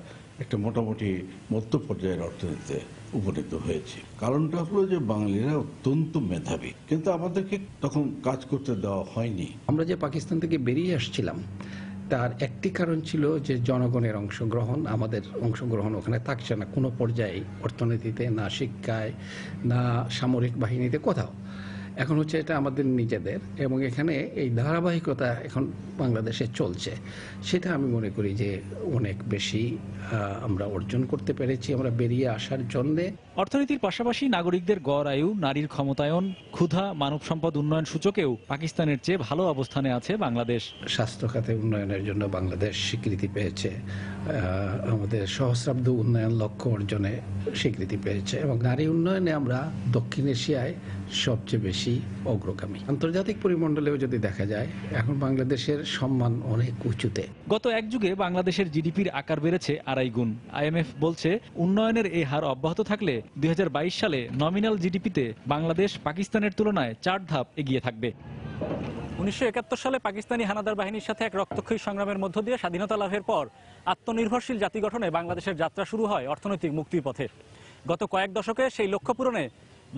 S24: একটা মোটামুটি মধ্য পর্যায়ের অর্থনীতিতে উপনীত হয়েছি। কারণটা হলো যে বাঙালিরা অত্যন্ত মেধাবী, কিন্তু আমাদেরকে তখন কাজ করতে দেওয়া হয়নি।
S8: আমরা যে পাকিস্তান থেকে বেরিয়ে আসছিলাম তার একটি কারণ ছিল যে জনগণের অংশগ্রহণ, আমাদের অংশগ্রহণ ওখানে থাকছে না কোনো পর্যায়ে, অর্থনীতিতে না, শিক্ষায় না, সামরিক বাহিনীতে, কোথাও। এখন হচ্ছে এটা আমাদের নিজেদের, এবং এখানে এই ধারাবাহিকতা এখন বাংলাদেশে চলছে। সেটা আমি মনে করি যে অনেক বেশি আমরা অর্জন করতে পেরেছি আমরা বেরিয়ে আসার জন্যে।
S23: অর্থনীতির পাশাপাশি নাগরিকদের গড় আয়ু, নারীর ক্ষমতায়ন, ক্ষুধা, মানব সম্পদ উন্নয়ন সূচকেও পাকিস্তানের চেয়ে ভালো অবস্থানে আছে বাংলাদেশ।
S8: স্বাস্থ্য খাতে উন্নয়নের জন্য বাংলাদেশ স্বীকৃতি পেয়েছে, আমাদের সহস্রাব্দ উন্নয়ন লক্ষ্য অর্জনে স্বীকৃতি পেয়েছে, এবং নারী উন্নয়নে আমরা দক্ষিণ এশিয়ায় সবচেয়ে বেশি অগ্রগামী। আন্তর্জাতিক পরিমণ্ডলেও যদি দেখা যায় এখন বাংলাদেশের সম্মান অনেক উঁচুতে।
S23: গত এক যুগে বাংলাদেশের জিডিপির আকার বেড়েছে 2.5 গুণ। IMF বলছে উন্নয়নের এই হার অব্যাহত থাকলে 2022 সালে নমিনাল জিডিপিতে বাংলাদেশ পাকিস্তানের তুলনায় 4 ধাপ এগিয়ে থাকবে। 1971 সালে পাকিস্তানি হানাদার বাহিনীর সাথে এক রক্তক্ষয়ী সংগ্রামের মধ্য দিয়ে স্বাধীনতা লাভের পর আত্মনির্ভরশীল জাতি গঠনে বাংলাদেশের যাত্রা শুরু হয় অর্থনৈতিক মুক্তির পথে। গত কয়েক দশকে সেই লক্ষ্য পূরণে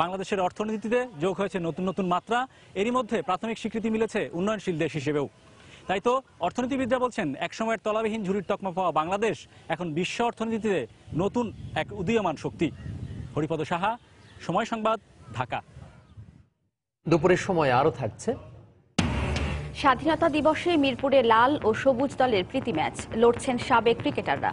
S23: বাংলাদেশের অর্থনীতিতে যোগ হয়েছে নতুন নতুন মাত্রা। এরই মধ্যে প্রাথমিক স্বীকৃতি মিলেছে উন্নয়নশীল দেশ হিসেবেও। তাই তো অর্থনীতিবিদরা বলছেন, একসময়ের তলাবিহীন ঝুড়ির তকমা পাওয়া বাংলাদেশ এখন বিশ্ব অর্থনীতিতে নতুন এক উদীয়মান শক্তি। হরিপদ সাহা, সময় সংবাদ, ঢাকা।
S2: দুপুরের সময় আরও থাকছে।
S1: স্বাধীনতা দিবসে মিরপুরে লাল ও সবুজ দলের প্রীতি ম্যাচ, লড়ছেন সাবেক ক্রিকেটাররা।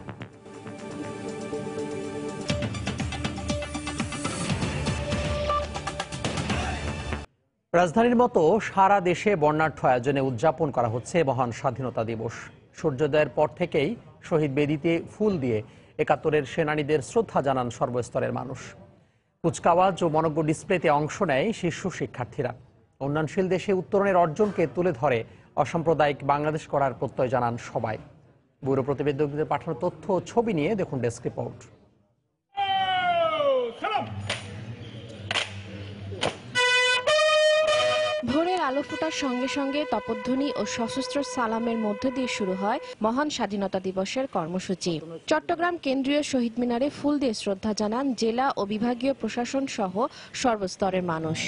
S2: রাজধানীর মতো সারা দেশে বর্ণাঢ্য আয়োজনে উদযাপন করা হচ্ছে মহান স্বাধীনতা দিবস। সূর্যোদয়ের পর থেকেই শহীদ বেদিতে ফুল দিয়ে ৭১-এর সেনানীদের শ্রদ্ধা জানান সর্বস্তরের মানুষ। কুচকাওয়াজ ও মনোজ্ঞ ডিসপ্লেতে অংশ নেয় শীর্ষ শিক্ষার্থীরা। উন্নয়নশীল দেশে উত্তরণের অর্জনকে তুলে ধরে অসাম্প্রদায়িক বাংলাদেশ করার প্রত্যয় জানান সবাই। ব্যুরো প্রতিবেদকদের পাঠানো তথ্য ও ছবি নিয়ে দেখুন ডেস্ক রিপোর্ট।
S5: ভোরের আলো ফোটার সঙ্গে সঙ্গে তপধ্বনি ও সশস্ত্র সালামের মধ্য দিয়ে শুরু হয় মহান স্বাধীনতা দিবসের কর্মসূচি। চট্টগ্রাম কেন্দ্রীয় শহীদ মিনারে ফুল দিয়ে শ্রদ্ধা জানান জেলা ও বিভাগীয় প্রশাসন সহ সর্বস্তরের মানুষ।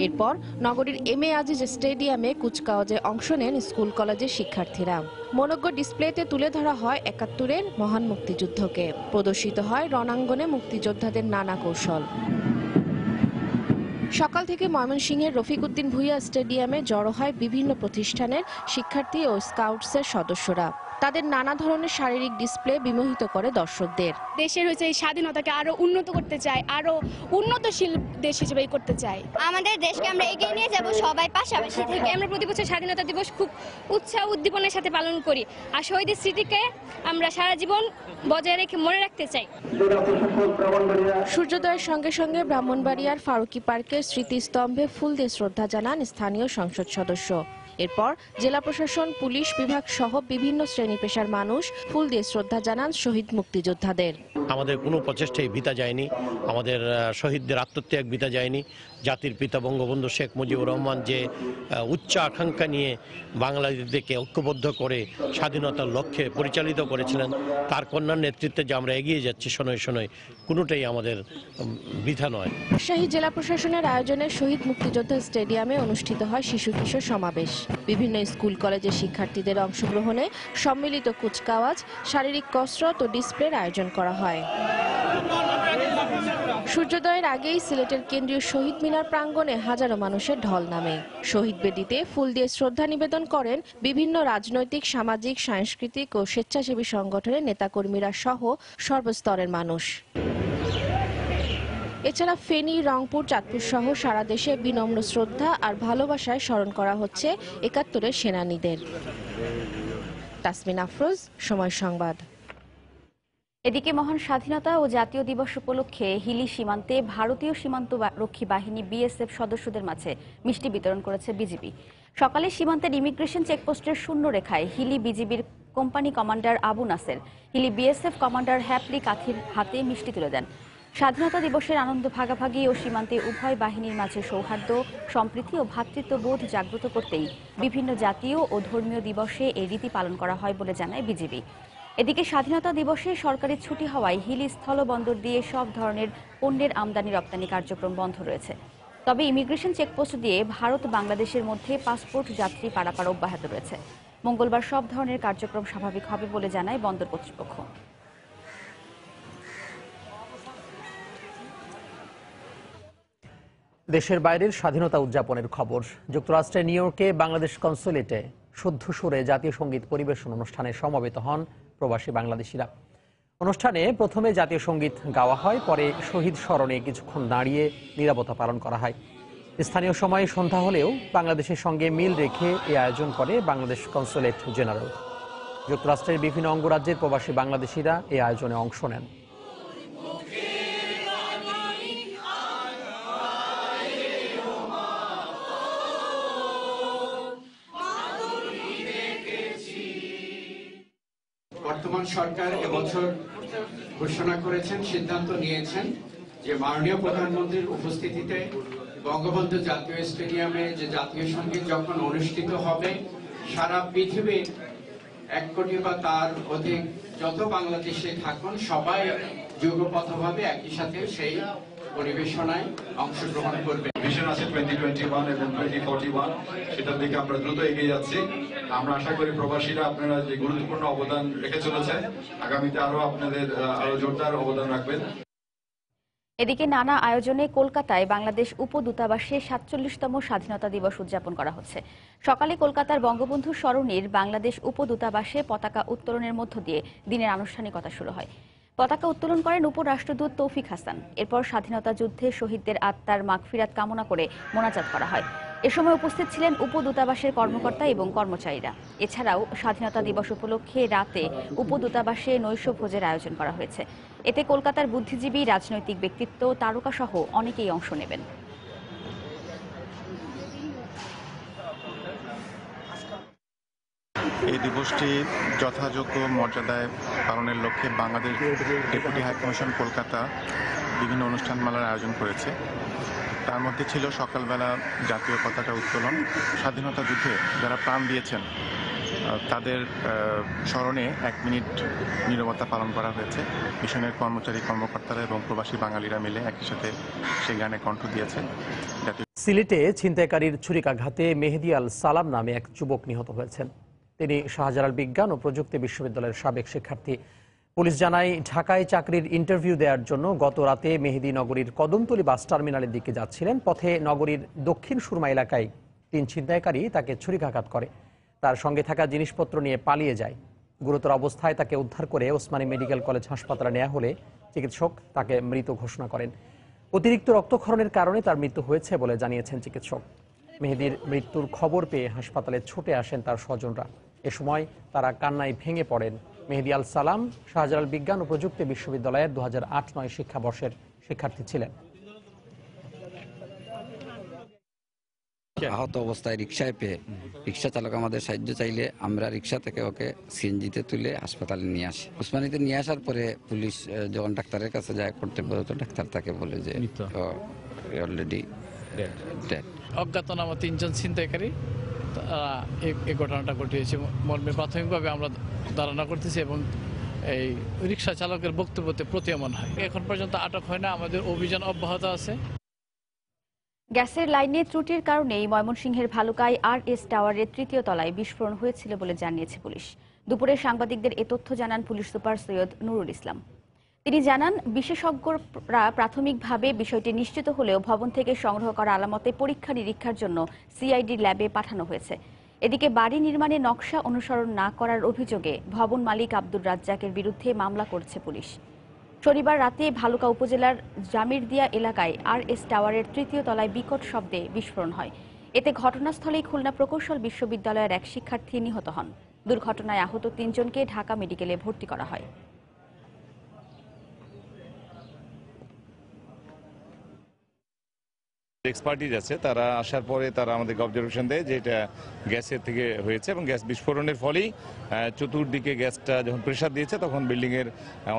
S5: এরপর নগরীর এম এ আজিজ স্টেডিয়ামে কুচকাওয়াজে অংশ নেন স্কুল কলেজের শিক্ষার্থীরা। মনোজ্ঞ ডিসপ্লেতে তুলে ধরা হয় ৭১-এর মহান মুক্তিযুদ্ধকে। প্রদর্শিত হয় রণাঙ্গনে মুক্তিযোদ্ধাদের নানা কৌশল। সকাল থেকে ময়মনসিংহের রফিক উদ্দিন ভূঁইয়া স্টেডিয়ামে জড়ো হয় বিভিন্ন প্রতিষ্ঠানের শিক্ষার্থী ও স্কাউটসের সদস্যরা। তাদের নানা ধরনের শারীরিক ডিসপ্লে বিমোহিত করে দর্শকদের।
S10: দেশের হচ্ছে এই স্বাধীনতাকে আরো উন্নত করতে চাই, আরো উন্নতশীল দেশ হিসেবে করতে চাই।
S4: আমাদের দেশকে আমরা এগিয়ে নিয়ে যাব সবাই পাশাপাশি থেকে।
S10: আমরা প্রতি বছর স্বাধীনতা দিবস খুব উৎসাহ উদ্দীপনার সাথে পালন করি, আর শহীদের স্মৃতিকে আমরা সারা জীবন বজায় রেখে মনে রাখতে চাই।
S5: সূর্যোদয়ের সঙ্গে সঙ্গে ব্রাহ্মণবাড়িয়ার ফারুকি পার্কের স্মৃতিস্তম্ভে ফুল দিয়ে শ্রদ্ধা জানান স্থানীয় সংসদ সদস্য। এরপর জেলা প্রশাসন, পুলিশ বিভাগ সহ বিভিন্ন শ্রেণী পেশার মানুষ ফুল দিয়ে শ্রদ্ধা জানান শহীদ মুক্তিযোদ্ধাদের।
S11: আমাদের কোনো প্রচেষ্টাই বৃথা যায়নি, আমাদের শহীদদের আত্মত্যাগ বৃথা যায়নি। জাতির পিতা বঙ্গবন্ধু শেখ মুজিবুর রহমান যে উচ্চ আকাঙ্ক্ষা নিয়ে বাংলাদেশকে ঐক্যবদ্ধ করে স্বাধীনতার লক্ষ্যে পরিচালিত করেছিলেন, তার কন্যার নেতৃত্বে যে আমরা এগিয়ে যাচ্ছি শোনায় শোনায়, কোনোটাই আমাদের বৃথা নয়।
S5: রাজশাহী জেলা প্রশাসনের আয়োজনে শহীদ মুক্তিযোদ্ধা স্টেডিয়ামে অনুষ্ঠিত হয় শিশু কিশোর সমাবেশ। বিভিন্ন স্কুল কলেজের শিক্ষার্থীদের অংশগ্রহণে সম্মিলিত কুচকাওয়াজ, শারীরিক কসরত ও ডিসপ্লের আয়োজন করা হয়। সূর্যোদয়ের আগেই সিলেটের কেন্দ্রীয় শহীদ মিনার প্রাঙ্গণে হাজারো মানুষের ঢল নামে। শহীদ বেদিতে ফুল দিয়ে শ্রদ্ধা নিবেদন করেন বিভিন্ন রাজনৈতিক, সামাজিক, সাংস্কৃতিক ও স্বেচ্ছাসেবী সংগঠনের নেতাকর্মীরা সহ সর্বস্তরের মানুষ। এছাড়া ফেনী, রংপুর, চাঁদপুর সহ সারা দেশে বিনম্র শ্রদ্ধা আর ভালোবাসায় স্মরণ করা হচ্ছে ৭১-এর সেনানীদের। তাসমিন আফরোজ, সময় সংবাদ।
S1: এদিকে মহান স্বাধীনতা ও জাতীয় দিবস উপলক্ষে হিলি সীমান্তে ভারতীয় সীমান্ত রক্ষী বাহিনী বিএসএফ সদস্যদের মাঝে মিষ্টি বিতরণ করেছে বিজিবি। সকালে সীমান্তের ইমিগ্রেশন চেকপোস্টের শূন্য রেখায় হিলি বিজিবির company commander Abu Naser Hili BSF commander হ্যাপলি কাথির হাতে মিষ্টি তুলে দেন। স্বাধীনতা দিবসের আনন্দ ভাগাভাগি ও সীমান্তে উভয় বাহিনীর মাঝে সৌহার্দ্য, সম্প্রীতি ও ভ্রাতৃত্ববোধ জাগ্রত করতেই বিভিন্ন জাতীয় ও ধর্মীয় দিবসে এই রীতি পালন করা হয় বলে জানায় বিজিবি। এদিকে স্বাধীনতা দিবসে সরকারি ছুটি হওয়ায় হিলি স্থলবন্দর দিয়ে সব ধরনের পণ্যের আমদানি রপ্তানি কার্যক্রম বন্ধ রয়েছে। তবে ইমিগ্রেশন চেকপোস্ট দিয়ে ভারত বাংলাদেশের মধ্যে পাসপোর্ট যাত্রী পারাপার অব্যাহত রয়েছে। মঙ্গলবার সব ধরনের কার্যক্রম স্বাভাবিক হবে বলে জানায় বন্দর কর্তৃপক্ষ।
S2: দেশের বাইরের স্বাধীনতা উদযাপনের খবর। যুক্তরাষ্ট্রের নিউ ইয়র্কে বাংলাদেশ কনসুলেটে শুদ্ধ সুরে জাতীয় সঙ্গীত পরিবেশন অনুষ্ঠানে সমবেত হন প্রবাসী বাংলাদেশিরা। অনুষ্ঠানে প্রথমে জাতীয় সঙ্গীত গাওয়া হয়, পরে শহীদ স্মরণে কিছুক্ষণ দাঁড়িয়ে নীরবতা পালন করা হয়। স্থানীয় সময়ে সন্ধ্যা হলেও বাংলাদেশের সঙ্গে মিল রেখে এই আয়োজন করে বাংলাদেশ কনসুলেট জেনারেল। যুক্তরাষ্ট্রের বিভিন্ন অঙ্গরাজ্যের প্রবাসী বাংলাদেশিরা এই আয়োজনে অংশ নেন।
S12: বর্তমান সরকার এবছর ঘোষণা করেছেন, সিদ্ধান্ত নিয়েছেন যে মাননীয় প্রধানমন্ত্রীর উপস্থিতিতে বঙ্গবন্ধু জাতীয় স্টেডিয়ামে যে জাতীয় সঙ্গীত যখন অনুষ্ঠিত হবে, সারা পৃথিবীর 1 কোটি বা তার অধিক যত বাংলাদেশে থাকুন সবাই যুগপথভাবে একই সাথে সেই পরিবেশনায় অংশগ্রহণ করবে।
S13: ভিশন আছে 2021 এবং 2041, সেটার দিকে আমরা দ্রুত এগিয়ে যাচ্ছি। আমরা আশা করি প্রবাসীরা আপনারা যে গুরুত্বপূর্ণ অবদান রেখে চলেছেন, আগামীতে আরো জোরদার অবদান রাখবেন।
S1: এদিকে নানা আয়োজনে কলকাতায় বাংলাদেশ উপদূতাবাসে 47তম স্বাধীনতা দিবস উদযাপন করা হচ্ছে। সকালে কলকাতার বঙ্গবন্ধু সরণির বাংলাদেশ উপদূতাবাসে পতাকা উত্তোলনের মধ্য দিয়ে দিনের আনুষ্ঠানিকতা শুরু হয়। পতাকা উত্তোলন করেন উপরাষ্ট্রদূত তৌফিক হাসান। এরপর স্বাধীনতা যুদ্ধে শহীদদের আত্মার মাগফিরাত কামনা করে মোনাজাত করা হয়। এ সময় উপস্থিত ছিলেন উপদূতাবাসের কর্মকর্তা এবং কর্মচারীরা। এছাড়াও স্বাধীনতা দিবস উপলক্ষে রাতে উপদূতাবাসে নৈশভোজের আয়োজন করা হয়েছে। এতে কলকাতার বুদ্ধিজীবী, রাজনৈতিক ব্যক্তিত্ব, তারকা সহ অনেকেই অংশ নেবেন।
S14: এই দিবসটি যথাযোগ্য মর্যাদায় পালনের লক্ষ্যে বাংলাদেশ ডেপুটি হাইকমিশন কলকাতা বিভিন্ন অনুষ্ঠানমালার আয়োজন করেছে। তার মধ্যে ছিল সকালবেলা জাতীয় পতাকা উত্তোলন। স্বাধীনতা যুদ্ধে যারা প্রাণ দিয়েছেন তাদের স্মরণে 1 মিনিট নীরবতা পালন করা হয়েছে। মিশনের কর্মকর্তারা এবং প্রবাসী বাঙালিরা মিলে একই সাথে সেই গানে কণ্ঠ দিয়েছেন।
S2: সিলেটে ছিনতাইকারীর ছুরিকাঘাতে মেহেদি আল সালাম নামে এক যুবক নিহত হয়েছেন। তিনি শাহজালাল বিজ্ঞান ও প্রযুক্তি বিশ্ববিদ্যালয়ের সাবেক শিক্ষার্থী। পুলিশ জানায়, ঢাকায় চাকরির ইন্টারভিউ দেওয়ার জন্য গত রাতে মেহেদি নগরীর কদমতলী বাস টার্মিনালের দিকে যাচ্ছিলেন। পথে নগরীর দক্ষিণ সুরমা এলাকায় 3 ছিনতাইকারী তাকে ছুরিকাঘাত করে। তার সঙ্গে থাকা জিনিসপত্র নিয়ে পালিয়ে যায়। গুরুতর অবস্থায় তাকে উদ্ধার করে ওসমানী মেডিকেল কলেজ হাসপাতালে নেওয়া হলে চিকিৎসক তাকে মৃত ঘোষণা করেন। অতিরিক্ত রক্তক্ষরণের কারণে তার মৃত্যু হয়েছে বলে জানিয়েছেন চিকিৎসক। মেহেদির মৃত্যুর খবর পেয়ে হাসপাতালে ছুটে আসেন তার স্বজনরা। এ সময় তারা কান্নায় ভেঙে পড়েন। মেহেদি আল সালাম শাহজালাল বিজ্ঞান ও প্রযুক্তি বিশ্ববিদ্যালয়ের 2008-09 শিক্ষাবর্ষের শিক্ষার্থী ছিলেন।
S15: আহত অবস্থায় রিকশায় পেয়ে রিকশা চালক আমাদের সাহায্য চাইলে আমরা রিকশা থেকে ওকে সিএনজিতে তুলে হাসপাতালে নিয়ে আসি। ওসমানীতে নিয়ে আসার পরে পুলিশ যখন ডাক্তারের কাছে যায় কর্তব্যরত ডাক্তার তাকে বলে যে অলরেডি ডেড।
S16: অজ্ঞাতনামা 3 জন ছিনতাইকারী এই ঘটনাটা ঘটিয়েছে মর্মে প্রাথমিকভাবে আমরা ধারণা করতেছি এবং এই রিকশা চালকের বক্তব্যতে প্রতীয়মান হয়। এখন পর্যন্ত আটক হয় না। আমাদের অভিযান অব্যাহত আছে।
S1: গ্যাসের লাইনে ত্রুটির কারণেই ময়মনসিংহের ভালুকায় RS টাওয়ারের 3য় তলায় বিস্ফোরণ হয়েছিল বলে জানিয়েছে পুলিশ। দুপুরে সাংবাদিকদের এ তথ্য জানান পুলিশ সুপার সৈয়দ নুরুল ইসলাম। তিনি জানান, বিশেষজ্ঞরা প্রাথমিকভাবে বিষয়টি নিশ্চিত হলেও ভবন থেকে সংগ্রহ করা আলামতে পরীক্ষা নিরীক্ষার জন্য CID ল্যাবে পাঠানো হয়েছে। এদিকে বাড়ি নির্মাণে নকশা অনুসরণ না করার অভিযোগে ভবন মালিক আব্দুর রাজ্জাকের বিরুদ্ধে মামলা করছে পুলিশ। শনিবার রাতে ভালুকা উপজেলার জামিরদিয়া এলাকায় RS টাওয়ারের 3য় তলায় বিকট শব্দে বিস্ফোরণ হয়। এতে ঘটনাস্থলেই খুলনা প্রকৌশল বিশ্ববিদ্যালয়ের এক শিক্ষার্থী নিহত হন। দুর্ঘটনায় আহত 3 জনকে ঢাকা মেডিকেলে ভর্তি করা হয়।
S25: এক্সপার্টিজ আছে, তারা আসার পরে তারা আমাদেরকে অবজারভেশন দেয় যে এটা গ্যাসের থেকে হয়েছে এবং গ্যাস বিস্ফোরণের ফলেই চতুর্দিকে গ্যাসটা যখন প্রেসার দিয়েছে তখন বিল্ডিংয়ের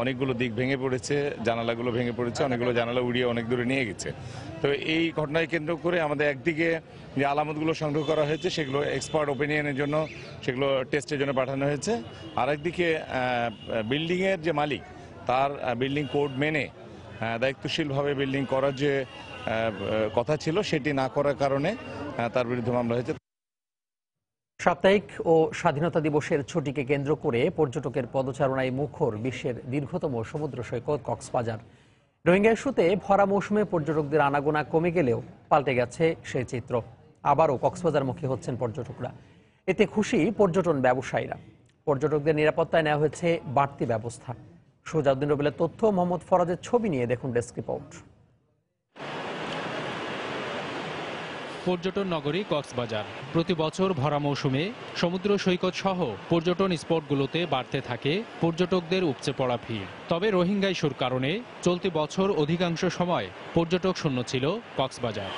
S25: অনেকগুলো দিক ভেঙে পড়েছে, জানালাগুলো ভেঙে পড়েছে, অনেকগুলো জানালা উড়িয়ে অনেক দূরে নিয়ে গেছে। তো এই ঘটনায় কেন্দ্র করে আমাদের একদিকে যে আলামতগুলো সংগ্রহ করা হয়েছে সেগুলো এক্সপার্ট ওপিনিয়নের জন্য সেগুলো টেস্টের জন্য পাঠানো হয়েছে। আরেকদিকে বিল্ডিংয়ের যে মালিক তার বিল্ডিং কোড মেনে দায়িত্বশীলভাবে বিল্ডিং করার যে কথা ছিল সেটি না করার কারণে তার বিরুদ্ধে মামলা হয়েছে।
S2: সাপ্তাহিক ও স্বাধীনতা দিবসের ছুটিকে কেন্দ্র করে পর্যটকের পদচারণায় মুখর বিশ্বের দীর্ঘতম সমুদ্র সৈকত কক্সবাজার। রোহিঙ্গা ইস্যুতে ভরা মৌসুমে পর্যটকদের আনাগোনা কমে গেলেও পাল্টে গেছে সেই চিত্র। আবারও কক্সবাজারমুখী হচ্ছেন পর্যটকরা। এতে খুশি পর্যটন ব্যবসায়ীরা। পর্যটকদের নিরাপত্তায় নেওয়া হয়েছে বাড়তি ব্যবস্থা। সুজাউদ্দিন রবিলের তথ্য, মোহাম্মদ ফরাজের ছবি নিয়ে দেখুন ডেস্ক রিপোর্ট।
S26: পর্যটন নগরী কক্সবাজার প্রতি বছর ভরা মৌসুমে সমুদ্র সৈকত সহ পর্যটন স্পটগুলোতে বাড়তে থাকে পর্যটকদের উপচে পড়া ভিড়। তবে রোহিঙ্গা ইস্যুর কারণে চলতি বছর অধিকাংশ সময় পর্যটক শূন্য ছিল কক্সবাজার।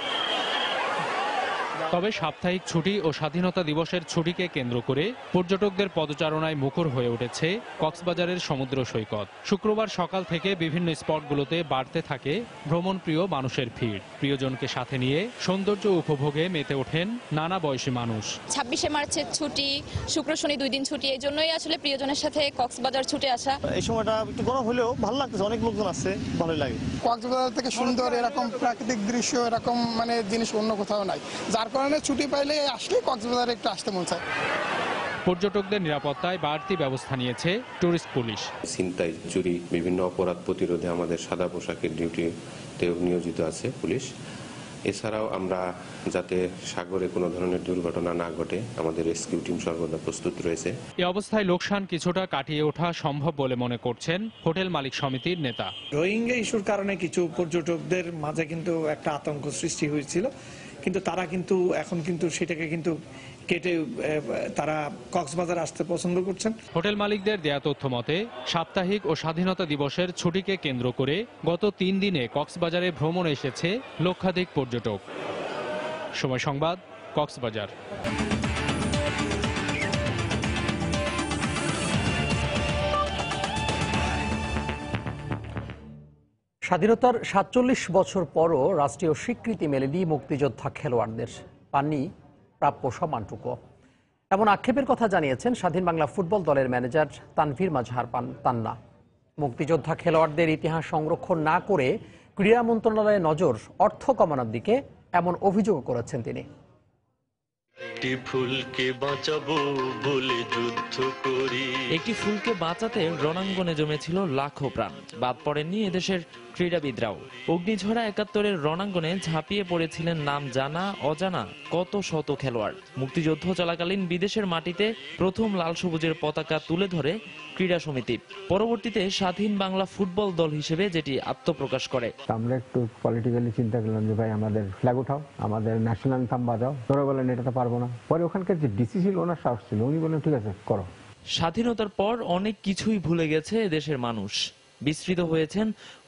S26: তবে সাপ্তাহিক ছুটি ও স্বাধীনতা দিবসের ছুটিকে কেন্দ্র করে পর্যটকদের পদচারণায় মুখর হয়ে উঠেছে কক্সবাজারের সমুদ্র সৈকত। শুক্রবার সকাল থেকে বিভিন্ন স্পটগুলোতে বাড়তে থাকে ভ্রমণপ্রিয় মানুষের ভিড়। প্রিয়জনকে সাথে নিয়ে সৌন্দর্য উপভোগে মেতে ওঠেন নানা বয়সী মানুষ।
S3: 26শে মার্চের ছুটি, শুক্র শনি 2 দিন ছুটি, এই জন্যই আসলে প্রিয়জনের সাথে কক্সবাজার ছুটে আসা।
S17: এই সময়টা একটু গরম হলেও ভালো লাগতেছে, অনেক লোকজন আসছে, ভালোই লাগে।
S18: কক্সবাজার থেকে সুন্দর এরকম প্রাকৃতিক দৃশ্য, এরকম মানে জিনিস অন্য কোথাও নাই, যার কারণে ছুটি পাইলে আসলে কক্সবাজারে একটু আসতে মন চায়।
S26: পর্যটকদের নিরাপত্তায় বাড়তি ব্যবস্থা নিয়েছে টুরিস্ট পুলিশ।
S19: ছিনতাই, চুরি, বিভিন্ন অপরাধ প্রতিরোধে আমাদের সাদা পোশাকের ডিউটিতেও নিয়োজিত আছে পুলিশ। এছাড়াও আমরা যাতে সাগরে কোনো ধরনের দুর্ঘটনা না ঘটে, আমাদের রেস্কিউ টিম সর্বদা প্রস্তুত রয়েছে।
S26: এই অবস্থায় লোকসান কিছুটা কাটিয়ে ওঠা সম্ভব বলে মনে করছেন হোটেল মালিক সমিতির নেতা।
S20: রোহিঙ্গা ইস্যুর কারণে কিছু পর্যটকদের মাঝে কিন্তু একটা আতঙ্ক সৃষ্টি হয়েছিল, কিন্তু তারা কিন্তু এখন কিন্তু সেটাকে কিন্তু কেটে তারা কক্সবাজার আসতে পছন্দ করছেন।
S26: হোটেল মালিকদের দেয়া তথ্য মতে সাপ্তাহিক ও স্বাধীনতা দিবসের ছুটিকে কেন্দ্র করে গত 3 দিনে কক্সবাজারে ভ্রমণ এসেছে লক্ষাধিক পর্যটক। সময় সংবাদ, কক্সবাজার।
S2: স্বাধীনতার 47 বছর পরও রাষ্ট্রীয় স্বীকৃতি মেলেনি মুক্তিযোদ্ধা খেলোয়াড়দের, পাননি প্রাপ্য সম্মানটুকু। এমন আক্ষেপের কথা জানিয়েছেন স্বাধীন বাংলা ফুটবল দলের ম্যানেজার তানভীর মাজহার তান্না। মুক্তিযোদ্ধা খেলোয়াড়দের ইতিহাস সংরক্ষণ না করে ক্রীড়া মন্ত্রণালয়ের নজর অর্থ কমানোর দিকে, এমন অভিযোগ করেছেন তিনি।
S21: একটি ফুলকে বাঁচাতে রণাঙ্গনে জমেছিল লাখো প্রাণ। বাদ পড়েননি এদেশের ক্রীড়াবিদরাও। অগ্নিঝরা 71-এর রণাঙ্গনে ঝাঁপিয়ে পড়েছিলেন নাম জানা অজানা কত শত খেলোয়াড়। মুক্তিযুদ্ধ চলাকালীন বিদেশের মাটিতে প্রথম লাল সবুজের পতাকা তুলে ধরে ক্রীড়া সমিতি, পরবর্তীতে স্বাধীন বাংলা ফুটবল দল হিসেবে যেটি আত্মপ্রকাশ করে।
S27: আমরা একটু পলিটিক্যালি চিন্তা করলাম যে ভাই আমাদের ফ্ল্যাগ উঠাও, আমাদের ন্যাশনাল অ্যান্থাম বাজাও। তোরা বলেন এটা তো পারবো না। পরে ওখানকার যে ডিসি ছিল ওনার সাহস ছিল, উনি বললেন ঠিক আছে করো।
S21: স্বাধীনতার পর অনেক কিছুই ভুলে গেছে এদেশের মানুষ। বিস্মৃত হয়েছেন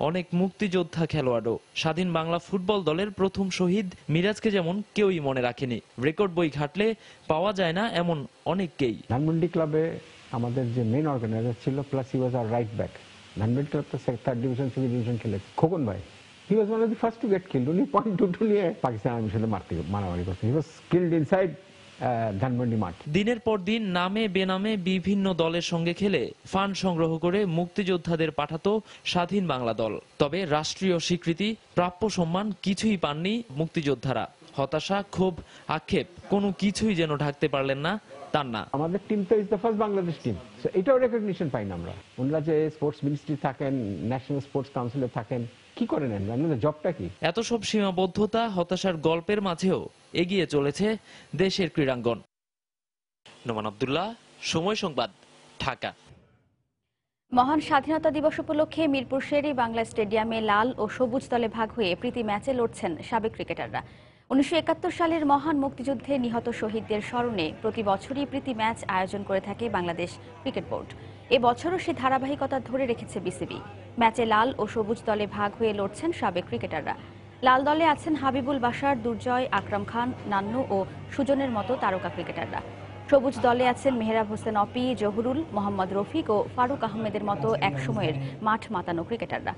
S21: অনেক মুক্তিযোদ্ধা খেলোয়াড়ও। স্বাধীন বাংলা ফুটবল দলের প্রথম শহীদ মিরাজকে যেমন কেউই মনে রাখেনি। রেকর্ড বই ঘাটলে পাওয়া যায় না এমন অনেককেই।
S27: ধানমন্ডি ক্লাবে আমাদের যে মেইন অর্গানাইজার ছিল, plus he was our right back. Dhanmondi club তো 3rd ডিভিশন, 2nd ডিভিশন খেলেছে। খোকন ভাই, he was one of the first to get killed. উনি .22 নিয়ে পাকিস্তান আর্মির সাথে মারামারি করছেন। He was killed inside Dhanmondi মাঠ।
S21: দিনের পর দিন নামে বেনামে বিভিন্ন দলের সঙ্গে খেলে ফান্ড সংগ্রহ করে মুক্তিযোদ্ধাদের পাঠাতো স্বাধীন বাংলা দল। তবে রাষ্ট্রীয় স্বীকৃতি, প্রাপ্য সম্মান কিছুই পাননি মুক্তিযোদ্ধারা। হতাশা, ক্ষোভ, আক্ষেপ কোনো কিছুই যেন ঢাকতে পারলেন না তান্না।
S27: আমাদের টিম তো is the first Bangladesh team, এটাও রেকগনিশন পাই না আমরা। ওনারা যে স্পোর্টস মিনিস্ট্রি থাকেন, ন্যাশনাল স্পোর্টস কাউন্সিলে থাকেন, কি করে নেন? আপনাদের জবটা কি?
S21: এত সব সীমাবদ্ধতা, হতাশার গল্পের মাঝেও এগিয়ে চলেছে দেশের ক্রীড়াঙ্গন। নোমান আব্দুল্লাহ, সময় সংবাদ, ঢাকা।
S1: মহান স্বাধীনতা দিবস উপলক্ষে মিরপুর শের-ই বাংলা স্টেডিয়ামে লাল ও সবুজ দলে ভাগ হয়ে প্রীতি ম্যাচে লড়ছেন সাবেক ক্রিকেটাররা। 1971 সালের মহান মুক্তিযুদ্ধে নিহত শহীদদের স্মরণে প্রতি বছরই প্রীতি ম্যাচ আয়োজন করে থাকে বাংলাদেশ ক্রিকেট বোর্ড। এবছরও সে ধারাবাহিকতা ধরে রেখেছে বিসিবি। ম্যাচে লাল ও সবুজ দলে ভাগ হয়ে লড়ছেন সাবেক ক্রিকেটাররা। লাল দলে আছেন হাবিবুল বাশার, দুর্জয়, আকরাম খান, নান্নু ও সুজনের মতো তারকা ক্রিকেটাররা। সবুজ দলে আছেন মেহরাব হোসেন অপি, জহুরুল, মোহাম্মদ রফিক ও ফারুক আহমেদের মতো একসময়ের মাঠ মাতানো ক্রিকেটাররা।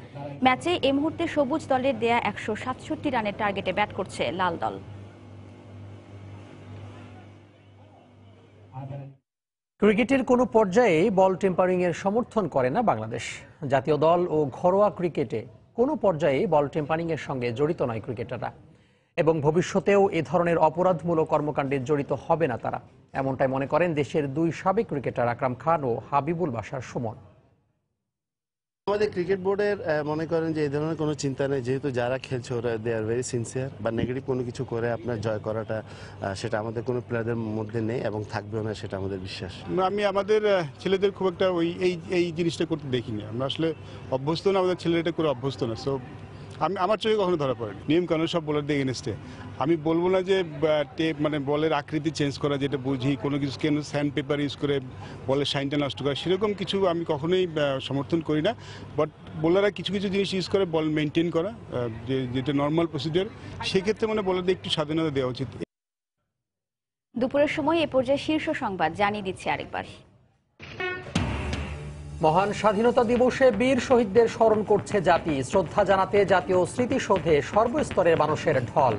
S1: ম্যাচে এই মুহূর্তে সবুজ দলের দেয়া 167 রানের টার্গেটে ব্যাট করছে লাল দল।
S2: ক্রিকেটের কোনো পর্যায়ে বল টেম্পারিং এর সমর্থন করে না বাংলাদেশ। জাতীয় দল ও ঘরোয়া ক্রিকেটে কোনো পর্যায়ে বল টেম্পারিং এর সঙ্গে জড়িত নয় ক্রিকেটাররা, এবং ভবিষ্যতেও এ ধরনের অপরাধমূলক কর্মকাণ্ডে জড়িত হবে না তারা, এমনটাই মনে করেন দেশের 2 সাবেক ক্রিকেটার আকরাম খান ও হাবিবুল বাশার সুমন।
S28: আমাদের ক্রিকেট বোর্ডের মনে করেন যে এই ধরনের কোনো চিন্তা নেই, যেহেতু যারা খেলছে ওরা দে আর ভেরি সিনসিয়ার, বা নেগেটিভ কোনো কিছু করে আপনার জয় করাটা সেটা আমাদের কোনো প্লেয়ারদের মধ্যে নেই এবং থাকবেও না, সেটা আমাদের বিশ্বাস।
S29: আমি আমাদের ছেলেদের খুব একটা এই জিনিসটা করতে দেখিনি। আমরা আসলে অভ্যস্ত না, আমাদের ছেলেরা এটা করে অভ্যস্ত না। সো আমার চোখে কখনো ধরা পড়েনি। নিয়ম কানুন সব বোলারদের এগেনস্টে। আমি বলবো না যে মানে বলের আকৃতি চেঞ্জ করা, যেটা বুঝি কোনো কিছু কেন স্যান্ড পেপার ইউজ করে বলের শাইনটা নষ্ট করা, সেরকম কিছু আমি কখনোই সমর্থন করি না। বাট বোলাররা কিছু কিছু জিনিস ইউজ করে বল মেনটেন করা, যেটা নর্মাল প্রসিডিওর, সেক্ষেত্রে মানে বোলারদের একটু স্বাধীনতা দেওয়া উচিত।
S1: দুপুরের সময় এ পর্যায়ে শীর্ষ সংবাদ জানিয়ে দিচ্ছি আরেকবার।
S2: মহান স্বাধীনতা দিবসে বীর শহীদদের স্মরণ করছে জাতি। শ্রদ্ধা জানাতে জাতীয় স্মৃতিসৌধে সর্বস্তরের মানুষের ঢল।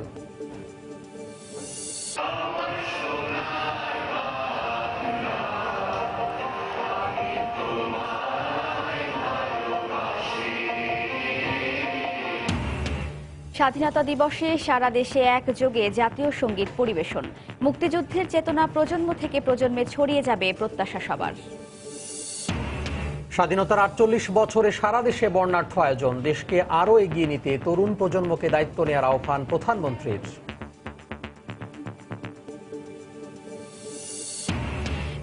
S1: স্বাধীনতা দিবসে সারা দেশে একযোগে জাতীয় সঙ্গীত পরিবেশন। মুক্তিযুদ্ধের চেতনা প্রজন্ম থেকে প্রজন্মে ছড়িয়ে যাবে প্রত্যাশা সবার।
S2: স্বাধীনতার ৪৮ বছরে সারা দেশে বর্ণাঢ্য আয়োজন। দেশকে আরও এগিয়ে নিতে তরুণ প্রজন্মকে দায়িত্ব নেওয়ার আহ্বান প্রধানমন্ত্রীর।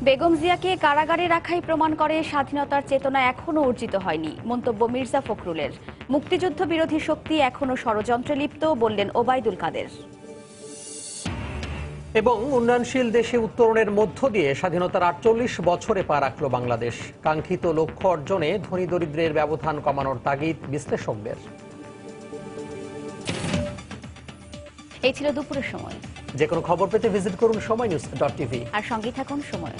S1: বেগম জিয়াকে কারাগারে রাখাই প্রমাণ করে স্বাধীনতার চেতনা এখনো অর্জিত হয়নি, মন্তব্য মির্জা ফখরুলের। মুক্তিযুদ্ধ বিরোধী শক্তি এখনো ষড়যন্ত্রে লিপ্ত, বললেন ওবায়দুল কাদের।
S2: এবং উন্নয়নশীল দেশে উত্তরণের মধ্য দিয়ে স্বাধীনতার ৪৮ বছরে পা রাখল বাংলাদেশ। কাঙ্ক্ষিত লক্ষ্য অর্জনে ধনী দরিদ্রের ব্যবধান কমানোর তাগিদ বিশ্লেষকদের।
S1: এই ছিল দুপুরের সময়।
S2: যে কোনো খবর পেতে ভিজিট করুন সময়নিউজ.tv
S1: আর সঙ্গে থাকুন সময়।